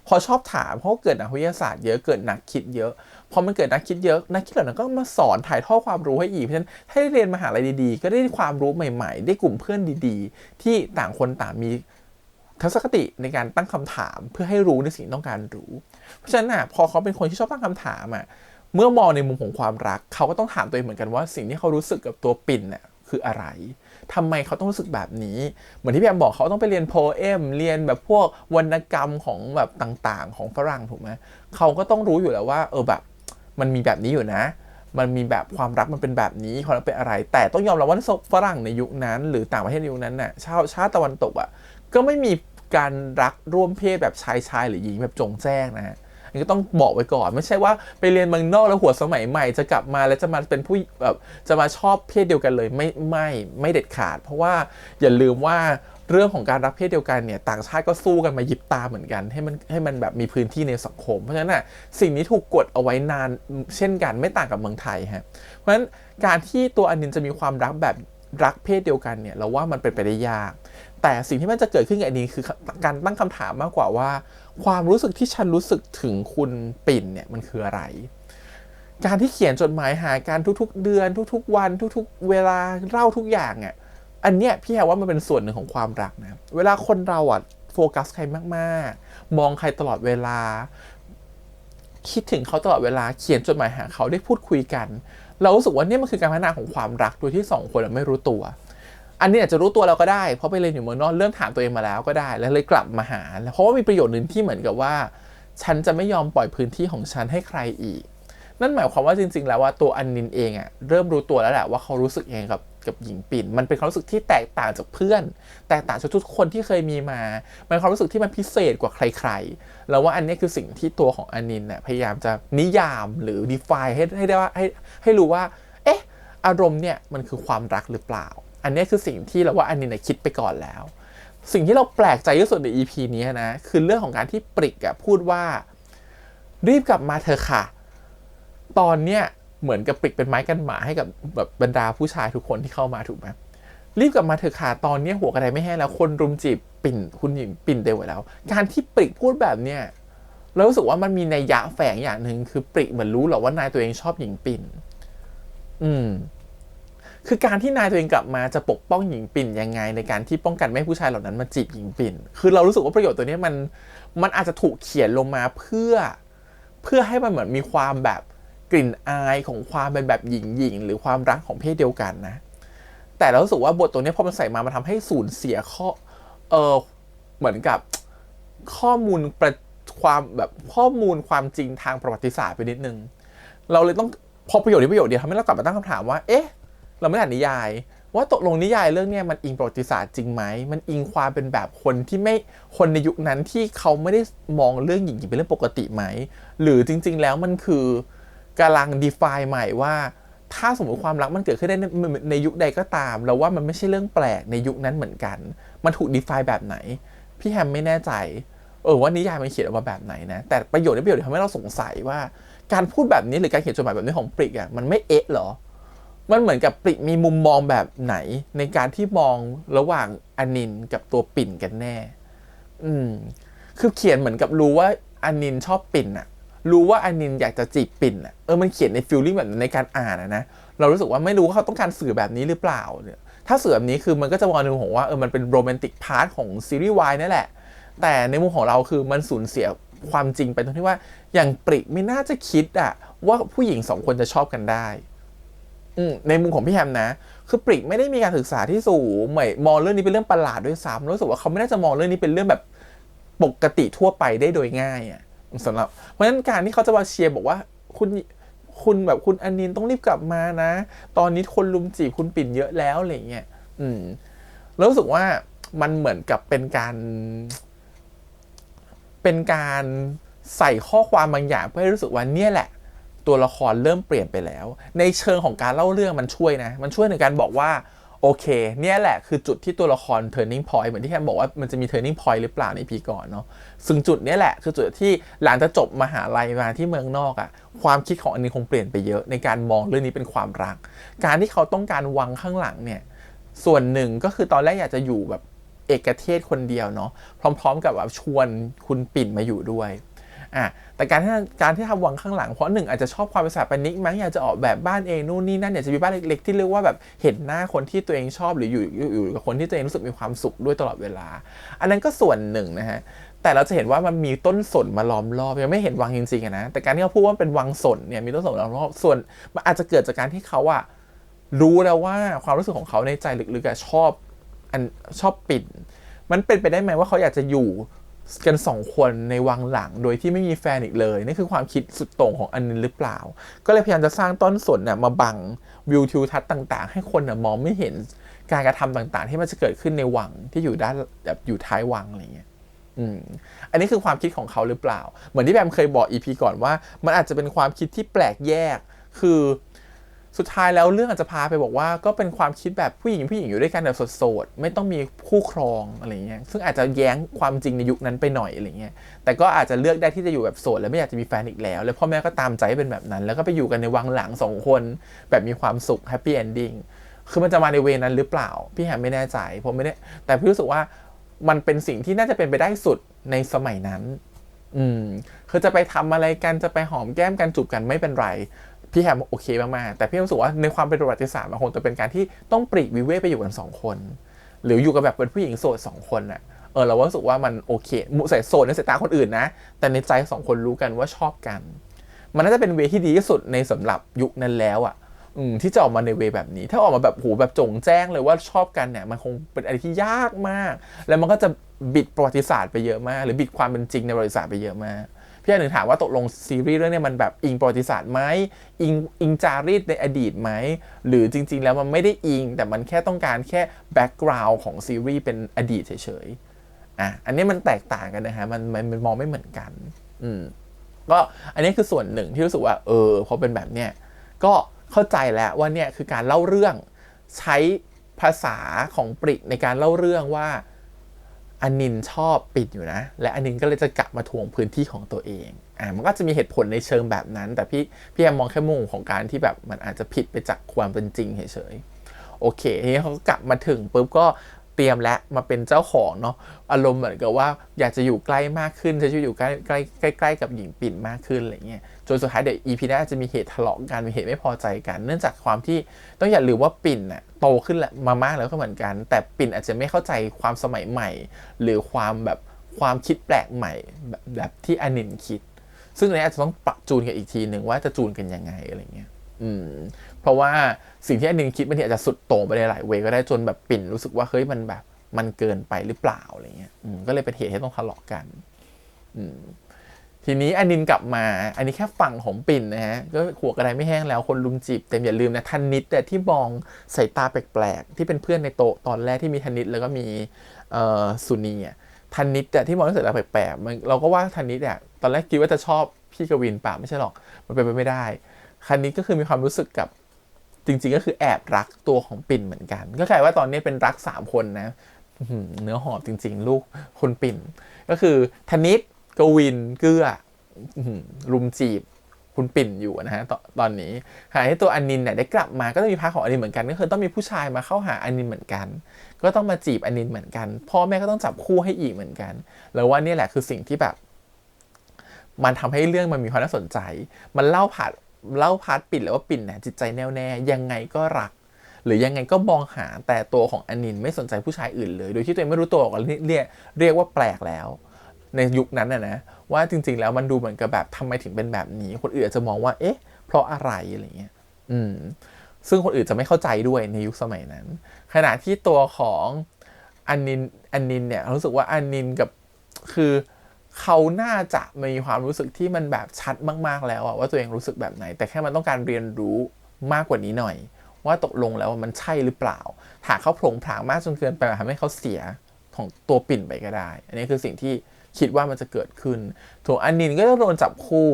พอชอบถามเพราะเกิดนักวิทยาศาสตร์เยอะเกิดนักคิดเยอะพอมันเกิดนักคิดเยอะนักคิดเหล่านั้นก็มาสอนถ่ายทอดความรู้ให้อีกเพราะฉะนั้นให้เรียนมหาลัยดีๆก็ได้ความรู้ใหม่ๆได้กลุ่มเพื่อนดีๆที่ต่างคนต่างมีทัศนคติในการตั้งคำถามเพื่อให้รู้ในสิ่งต้องการรู้เพราะฉะนั้นพอเขาเป็นคนที่ชอบตั้งคำถามเมื่อมองในมุมของความรักเขาก็ต้องถามตัวเองเหมือนกันว่าสิ่งที่เขารู้สึกกับตัวปิ่นคืออะไร ทำไมเขาต้องรู้สึกแบบนี้เหมือนที่พี่แอมบอกเขาต้องไปเรียนโพเอมเรียนแบบพวกวรรณกรรมของแบบต่างๆของฝรั่งถูกไหมเขาก็ต้องรู้อยู่แล้วว่าแบบมันมีแบบนี้อยู่นะมันมีแบบความรักมันเป็นแบบนี้ความรักเป็นอะไรแต่ต้องยอมรับว่าฝรั่งในยุคนั้นหรือต่างประเทศในยุคนั้นน่ะชาติตะวันตกอ่ะก็ไม่มีการรักร่วมเพศแบบชายหรือหญิงแบบจงแจ้งนะอันนี้ก็ต้องบอกไว้ก่อนไม่ใช่ว่าไปเรียนเมืองนอกแล้วหัวสมัยใหม่จะกลับมาแล้วจะมาเป็นผู้แบบจะมาชอบเพศเดียวกันเลยไม่เด็ดขาดเพราะว่าอย่าลืมว่าเรื่องของการรักเพศเดียวกันเนี่ยต่างชาติก็สู้กันมายิบตาเหมือนกันให้มันแบบมีพื้นที่ในสังคมเพราะฉะนั้นน่ะสิ่งนี้ถูกกดเอาไว้นานเช่นกันไม่ต่างกับเมืองไทยฮะเพราะฉะนั้นการที่ตัวอันนินจะมีความรักแบบรักเพศเดียวกันเนี่ยเราว่ามันเป็นไปได้ยากแต่สิ่งที่มันจะเกิดขึ้นกับอันนี้คือการตั้งคำถามมากกว่าว่าความรู้สึกที่ฉันรู้สึกถึงคุณปิ่นเนี่ยมันคืออะไรการที่เขียนจดหมายหากันทุกๆเดือนทุกๆวันทุกๆเวลาเล่าทุกอย่างอ่ะอันเนี้ยพี่แฮว่ามันเป็นส่วนหนึ่งของความรักนะเวลาคนเราอ่ะโฟกัสใครมากๆมองใครตลอดเวลาคิดถึงเขาตลอดเวลาเขียนจดหมายหาเขาได้พูดคุยกันเรารู้สึกว่านี่มันคือการพัฒนาของความรักโดยที่สองคนไม่รู้ตัวอันนี้อาจจะรู้ตัวเราก็ได้เพราะไปเรียนอยู่เมืองนอกเริ่มถามตัวเองมาแล้วก็ได้แล้วเลยกลับมาหาเพราะว่ามีประโยชน์หนึ่งที่เหมือนกับว่าฉันจะไม่ยอมปล่อยพื้นที่ของฉันให้ใครอีกนั่นหมายความว่าจริงๆแล้วว่าตัวอันนินเองอ่ะเริ่มรู้ตัวแล้วแหละว่าเขารู้สึกยังไงกับหญิงปิ่นมันเป็นความรู้สึกที่แตกต่างจากเพื่อนแตกต่างจากทุกคนที่เคยมีมามันความรู้สึกที่มันพิเศษกว่าใครๆแล้วว่าอันนี้คือสิ่งที่ตัวของอันนินเนี่ยพยายามจะนิยามหรือ define ให้ได้ว่าให้รู้ว่าอารมณ์เนี่ยมันคือความรักหรือเปล่าอันนี้คือสิ่งที่เราว่าอันนินคิดไปก่อนแล้วสิ่งที่เราแปลกใจที่สุดใน EP นี้นะคือเรื่องของการที่ปริกพูดว่ารีบกลับมาเธอค่ะตอนเนี้ยเหมือนกับปริกเป็นไม้กันหมาให้กับแบบบรรดาผู้ชายทุกคนที่เข้ามาถูกไหมรีบกลับมาเธอค่ะตอนนี้หัวกระไดไม่แห้งแล้วคนรุมจีบปิ่นคุณหญิงปิ่นเดียวแล้วการที่ปริกพูดแบบเนี้ยเรารู้สึกว่ามันมีนัยยะแฝงอย่างหนึ่งคือปริกเหมือนรู้หรอว่านายตัวเองชอบหญิงปิ่นคือการที่นายตัวเองกลับมาจะปกป้องหญิงปิ่นยังไงในการที่ป้องกันไม่ให้ผู้ชายเหล่านั้นมาจีบหญิงปิ่นคือเรารู้สึกว่าประโยชน์ตัวนี้มันอาจจะถูกเขียนลงมาเพื่อให้มันเหมือนมีความแบบกลิ่นอายของความเป็นแบบหญิงหรือความรักของเพศเดียวกันนะแต่เรารู้สึกว่าบทตัวนี้พอมันใส่มามันทำให้สูญเสียเหมือนกับข้อมูลความจริงทางประวัติศาสตร์ไปนิดนึงเราเลยต้องพอประโยชน์นี้ประโยชน์เดียวทำให้เรากลับมาตั้งคำถามว่าเราไม่อ่านนิยายว่าตกลงนิยายเรื่องนี้มันอิงประวัติศาสตร์จริงไหมมันอิงความเป็นแบบคนในยุคนั้นที่เขาไม่ได้มองเรื่องหญิงเป็นเรื่องปกติไหมหรือจริงๆแล้วมันคือกำลัง define ใหม่ว่าถ้าสมมติความรักมันเกิดขึ้นได้ในยุคใดก็ตามเราว่ามันไม่ใช่เรื่องแปลกในยุคนั้นเหมือนกันมันถูก define แบบไหนพี่แฮมไม่แน่ใจว่านิยายมันเขียนออกมาแบบไหนนะแต่ประโยชน์ทำให้เราสงสัยว่าการพูดแบบนี้หรือการเขียนจดหมายแบบนี้ของปริกมันไม่เหรอมันเหมือนกับปริกมีมุมมองแบบไหนในการที่มองระหว่างอนินกับตัวปิ่นกันแน่คือเขียนเหมือนกับรู้ว่าอนินชอบปิ่นรู้ว่าอนินอยากจะจีบปิ่นมันเขียนในฟีลลิ่งแบบในการอ่านนะเรารู้สึกว่าไม่รู้ว่าเขาต้องการสื่อแบบนี้หรือเปล่าเนี่ยถ้าสื่อแบบนี้คือมันก็จะมองในมุมของว่ามันเป็นโรแมนติกพาร์ทของซีรีส์วายนั่นแหละแต่ในมุมของเราคือมันสูญเสียความจริงไปตรงที่ว่าอย่างปริกไม่น่าจะคิดว่าผู้หญิง2คนจะชอบกันได้ในมุมของพี่แฮมนะคือปริกไม่ได้มีการศึกษาที่สูงไม่มองเรื่องนี้เป็นเรื่องประหลาดด้วยซ้ำรู้สึกว่าเขาไม่น่าจะมองเรื่องนี้เป็นเรื่องแบบปกติทั่วไปได้โดยง่ายสำหรับเพราะฉะนั้นการที่เขาจะมาเชียร์บอกว่าคุณอนินต้องรีบกลับมานะตอนนี้คนลุมจีบคุณปิ่นเยอะแล้วอะไรเงี้ยแล้วรู้สึกว่ามันเหมือนกับเป็นการใส่ข้อความบางอย่างเพื่อให้รู้สึกว่าเนี่ยแหละตัวละครเริ่มเปลี่ยนไปแล้วในเชิงของการเล่าเรื่องมันช่วยนะมันช่วยในการบอกว่าโอเคเนี่ยแหละคือจุดที่ตัวละคร turning point เหมือนที่แฮมบอกว่ามันจะมี turning point หรือเปล่าในปีก่อนเนาะซึ่งจุดนี้แหละคือจุดที่หลังจากจบมหาลัยมาที่เมืองนอกความคิดของอันนี้คงเปลี่ยนไปเยอะในการมองเรื่องนี้เป็นความรักการที่เขาต้องการวังข้างหลังเนี่ยส่วนหนึ่งก็คือตอนแรกอยากจะอยู่แบบเอกเทศคนเดียวเนาะพร้อมๆกับแบบชวนคุณปิ่นมาอยู่ด้วยแต่การที่ทำวังข้างหลังเพราะหนึ่งอาจจะชอบความเป็นสถาปนิกมั้งอยากจะออกแบบบ้านเองนู่นนี่นั่นอยากจะมีบ้านเล็กๆที่เรียกว่าแบบเห็นหน้าคนที่ตัวเองชอบหรืออยู่กับคนที่ตัวเองรู้สึกมีความสุขด้วยตลอดเวลาอันนั้นก็ส่วนหนึ่งนะฮะแต่เราจะเห็นว่ามันมีต้นสนมาล้อมรอบยังไม่เห็นวังจริงๆนะแต่การที่เขาพูดว่าเป็นวังสนเนี่ยมีต้นสนล้อมรอบส่วนมันอาจจะเกิดจากการที่เขา รู้แล้วว่าความรู้สึกของเขาในใจลึกๆชอบปิ่นมันเป็นไปได้ไหมว่าเขาอยากจะอยู่กัน2 คนในวังหลังโดยที่ไม่มีแฟนอีกเลยนี่คือความคิดสุดโต่งของอันนินหรือเปล่าก็เลยพยายามจะสร้างต้นสนเนี่ยมาบังวิวทิวทัศน์ต่างๆให้คนมองไม่เห็นการกระทำต่างๆที่มันจะเกิดขึ้นในวังที่อยู่ด้านแบบอยู่ท้ายวังอะไรเงี้ยอันนี้คือความคิดของเขาหรือเปล่าเหมือนที่แบมเคยบอก EP ก่อนว่ามันอาจจะเป็นความคิดที่แปลกแยกคือสุดท้ายแล้วเรื่องอาจจะพาไปบอกว่าก็เป็นความคิดแบบผู้หญิงอยู่ด้วยกันแบบโสดๆไม่ต้องมีคู่ครองอะไรเงี้ยซึ่งอาจจะแย้งความจริงในยุคนั้นไปหน่อยอะไรเงี้ยแต่ก็อาจจะเลือกได้ที่จะอยู่แบบโสดแล้วไม่อยากจะมีแฟนอีกแล้วพ่อแม่ก็ตามใจเป็นแบบนั้นแล้วก็ไปอยู่กันในวังหลัง2 คนแบบมีความสุขแฮปปี้เอนดิ้งคือมันจะมาในเวนั้นหรือเปล่าพี่แฮมไม่แน่ใจผมไม่ได้แต่พี่รู้สึกว่ามันเป็นสิ่งที่น่าจะเป็นไปได้สุดในสมัยนั้นคือจะไปทำอะไรกันจะไปหอมแก้มกันจูบกันไม่เป็นไรพี่แฮมโอเคมากๆแต่พี่รู้สึกว่าในความเป็นประวัติศาสตร์มันคงจะเป็นการที่ต้องปลีกวิเวกไปอยู่กัน2 คนหรืออยู่กับแบบเป็นผู้หญิงโสด2 คนน่ะเรารู้สึกว่ามันโอเคใส่โสดในสายตาคนอื่นนะแต่ในใจ2 คนรู้กันว่าชอบกันมันน่าจะเป็นเวที่ดีที่สุดในสำหรับยุคนั้นแล้วอ่ะที่จะออกมาในเวแบบนี้ถ้าออกมาแบบแบบจงแจ้งเลยว่าชอบกันเนี่ยมันคงเป็นอะไรที่ยากมากแล้วมันก็จะบิดประวัติศาสตร์ไปเยอะมากหรือบิดความเป็นจริงในประวัติศาสตร์ไปเยอะมากพี่หนึ่งถามว่าตกลงซีรีส์เรื่องนี้มันแบบอิงประวัติศาสตร์ไหมอิงจารีตในอดีตไหมหรือจริงๆแล้วมันไม่ได้อิงแต่มันแค่ต้องการแค่แบ็กกราวด์ของซีรีส์เป็นอดีตเฉยๆอันนี้มันแตกต่างกันนะฮะมันมองไม่เหมือนกันก็อันนี้คือส่วนหนึ่งที่รู้สึกว่าพอเป็นแบบเนี้ยก็เข้าใจแล้วว่าเนี่ยคือการเล่าเรื่องใช้ภาษาของปริในการเล่าเรื่องว่าอนินชอบปิดอยู่นะและอนินก็เลยจะกลับมาทวงพื้นที่ของตัวเองมันก็จะมีเหตุผลในเชิงแบบนั้นแต่พี่แอมมองแค่มุมของการที่แบบมันอาจจะผิดไปจากความเป็นจริงเฉยๆโอเคทีนี้เขาก็กลับมาถึงปุ๊บก็เตรียมและมาเป็นเจ้าของเนาะอารมณ์เหมือนกับว่าอยากจะอยู่ใกล้มากขึ้นจะอยู่ใกล้กับหญิงปิ่นมากขึ้นอะไรเงี้ยจนสุดท้ายเดี๋ยว EP หน้าจะมีเหตุทะเลาะกันมีเหตุไม่พอใจกันเนื่องจากความที่ต้องอย่าลืมว่าปิ่นน่ะโตขึ้นแล้วมามากแล้วก็เหมือนกันแต่ปิ่นอาจจะไม่เข้าใจความสมัยใหม่หรือความคิดแปลกใหม่แบบที่อนินคิดซึ่งอันนี้อาจจะต้องปรับจูนกันอีกทีหนึ่งว่าจะจูนกันยังไงอะไรเงี้ยเพราะว่าสิ่งที่อนินคิดบางทีอาจจะสุดโต่งไปในหลายเวก็ได้จนแบบปิ่นรู้สึกว่าเฮ้ยมันเกินไปหรือเปล่าอะไรเงี้ยก็เลยเป็นเหตุให้ต้องทะเลาะกันทีนี้อนินกลับมาอันนี้แค่ฝั่งของปิ่นนะฮะก็หัวกระไดไม่แห้งแล้วคนลุมจีบเต็มอย่าลืมนะธนิตแต่ที่มองสายตาแปลกๆที่เป็นเพื่อนในโต๊ะตอนแรกที่มีธนิตแล้วก็มีสุนีธนิตแต่ที่มองด้วยสายตาแปลกๆเราก็ว่าธนิตตอนแรกคิดว่าจะชอบพี่กวินป่ะไม่ใช่หรอกมันเป็นไปไม่ได้ธนิตก็คือมีความรู้สึกกับจริงๆก็คือแอบรักตัวของปิ่นเหมือนกันก็กลายว่าตอนนี้เป็นรัก3 คนนะเนื้อหอมจริงๆลูกคุณปิ่นก็คือธนิตกวินเกื้อรุมจีบคุณปิ่นอยู่นะฮะตอนนี้หาให้ตัวอนินเนี่ยได้กลับมาก็ต้องมีพาร์ทของอนินเหมือนกันก็คือต้องมีผู้ชายมาเข้าหาอนินเหมือนกันก็ต้องมาจีบอนินเหมือนกันพ่อแม่ก็ต้องจับคู่ให้อีกเหมือนกันแล้วว่านี่แหละคือสิ่งที่แบบมันทำให้เรื่องมันมีความน่าสนใจมันเล่าพาร์ทปิ่นแล้วว่าปิ่นเนี่ยจิตใจแน่วแน่ยังไงก็รักหรือยังไงก็มองหาแต่ตัวของอนินไม่สนใจผู้ชายอื่นเลยโดยที่ตัวเองไม่รู้ตัวก็เรียกว่าแปลกแล้วในยุคนั้นนะว่าจริงๆแล้วมันดูเหมือนกับแบบทำไมถึงเป็นแบบนี้คนอื่นอาจจะมองว่าเอ๊ะเพราะอะไรอะไรเงี้ยซึ่งคนอื่นจะไม่เข้าใจด้วยในยุคสมัยนั้นขณะที่ตัวของอนินเนี่ยรู้สึกว่าอนินกับคือเขาน่าจะมีความรู้สึกที่มันแบบชัดมากๆแล้วว่าตัวเองรู้สึกแบบไหนแต่แค่มันต้องการเรียนรู้มากกว่านี้หน่อยว่าตกลงแล้วมันใช่หรือเปล่าหากเขาโผล่ผลางมากจนเกินไปทำให้เขาเสียของตัวปิ่นไปก็ได้อันนี้คือสิ่งที่คิดว่ามันจะเกิดขึ้นถูกอนินก็ต้องโดนจับคู่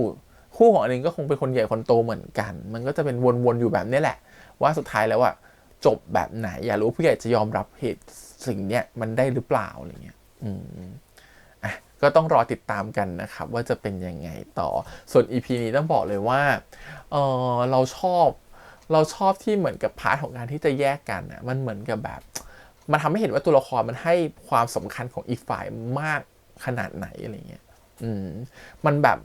ของอนินก็คงเป็นคนใหญ่คนโตเหมือนกันมันก็จะเป็นวนๆอยู่แบบนี้แหละว่าสุดท้ายแล้วจบแบบไหนอยากรู้ผู้ใหญ่จะยอมรับเหตุสิ่งเนี้ยมันได้หรือเปล่าอะไรเงี้ยก็ต้องรอติดตามกันนะครับว่าจะเป็นยังไงต่อส่วน EP นี้ต้องบอกเลยว่าเราชอบที่เหมือนกับพาร์ทของการที่จะแยกกันนะมันเหมือนกับแบบมันทำให้เห็นว่าตัวละครมันให้ความสำคัญของอีกฝ่ายมากขนาดไหนอะไรเงี้ยมันแบบ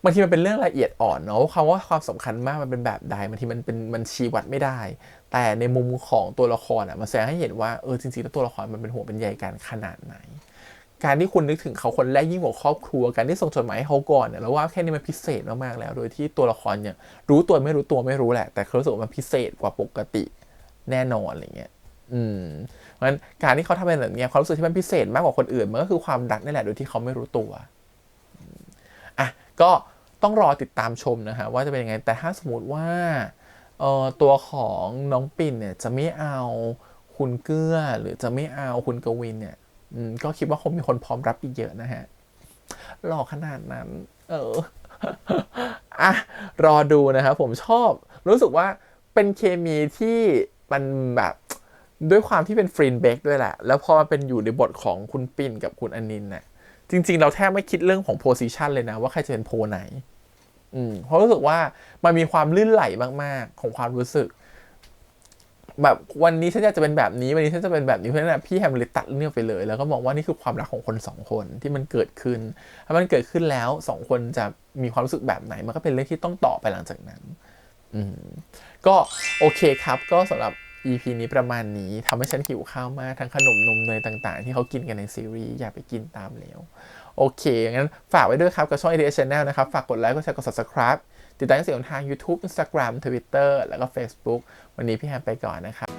บางทีมันเป็นเรื่องละเอียดอ่อนเนาะคำว่าความสำคัญมากมันเป็นแบบใดบางทีมันชี้วัดไม่ได้แต่ในมุมของตัวละครมันแสดงให้เห็นว่าจริงๆแล้วตัวละครมันเป็นห่วงเป็นใยกันขนาดไหน การที่คุณนึกถึงเขาคนแรกยิ่งกว่าครอบครัวการที่ส่งจดหมายให้เขาก่อนเนี่ยเราว่าแค่นี้มันพิเศษมากๆแล้วโดยที่ตัวละครเนี่ยรู้ตัวไม่รู้แหละแต่เขารู้สึกว่ามันพิเศษกว่าปกติแน่นอนอะไรเงี้ยเพราะฉะนั้นการที่เขาทำเป็นแบบนี้ความรู้สึกที่มันพิเศษมากกว่าคนอื่นมันก็คือความรักนี่แหละโดยที่เขาไม่รู้ตัวก็ต้องรอติดตามชมนะฮะว่าจะเป็นยังไงแต่ถ้าสมมติว่าตัวของน้องปิ่นเนี่ยจะไม่เอาคุณเกื้อหรือจะไม่เอาคุณกวินเนี่ยก็คิดว่าคงมีคนพร้อมรับอีกเยอะนะฮะหล่อขนาดนั้นรอดูนะครับผมชอบรู้สึกว่าเป็นเคมีที่มันแบบด้วยความที่เป็นฟรีนเบคด้วยแหละแล้วพอมันเป็นอยู่ในบทของคุณปิ่นกับคุณอนินท์เนี่ยจริงๆเราแทบไม่คิดเรื่องของโพสิชันเลยนะว่าใครจะเป็นโพไหนเพราะรู้สึกว่ามันมีความลื่นไหลมากๆของความรู้สึกแบบวันนี้ฉันอยากจะเป็นแบบนี้วันนี้ฉันจะเป็นแบบนี้เพราะฉะนั้นพี่แฮมเลยตัดเรื่องไปเลยแล้วก็มองว่านี่คือความรักของคนสองคนที่มันเกิดขึ้นถ้ามันเกิดขึ้นแล้วสองคนจะมีความรู้สึกแบบไหนมันก็เป็นเรื่องที่ต้องต่อไปหลังจากนั้นก็โอเคครับก็สำหรับ EP นี้ประมาณนี้ทำให้ฉันหิวข้าวมากทั้งขนมนมเนยต่างๆที่เขากินกันในซีรีส์อยากไปกินตามแล้วโอเคงั้นฝากไว้ด้วยครับกับช่อง ADS Channel นะครับฝากกดไลค์กดแชร์กด Subscribe ติดตามเสียงทาง YouTube Instagram Twitter แล้วก็ Facebook วันนี้พี่แฮมไปก่อนนะครับ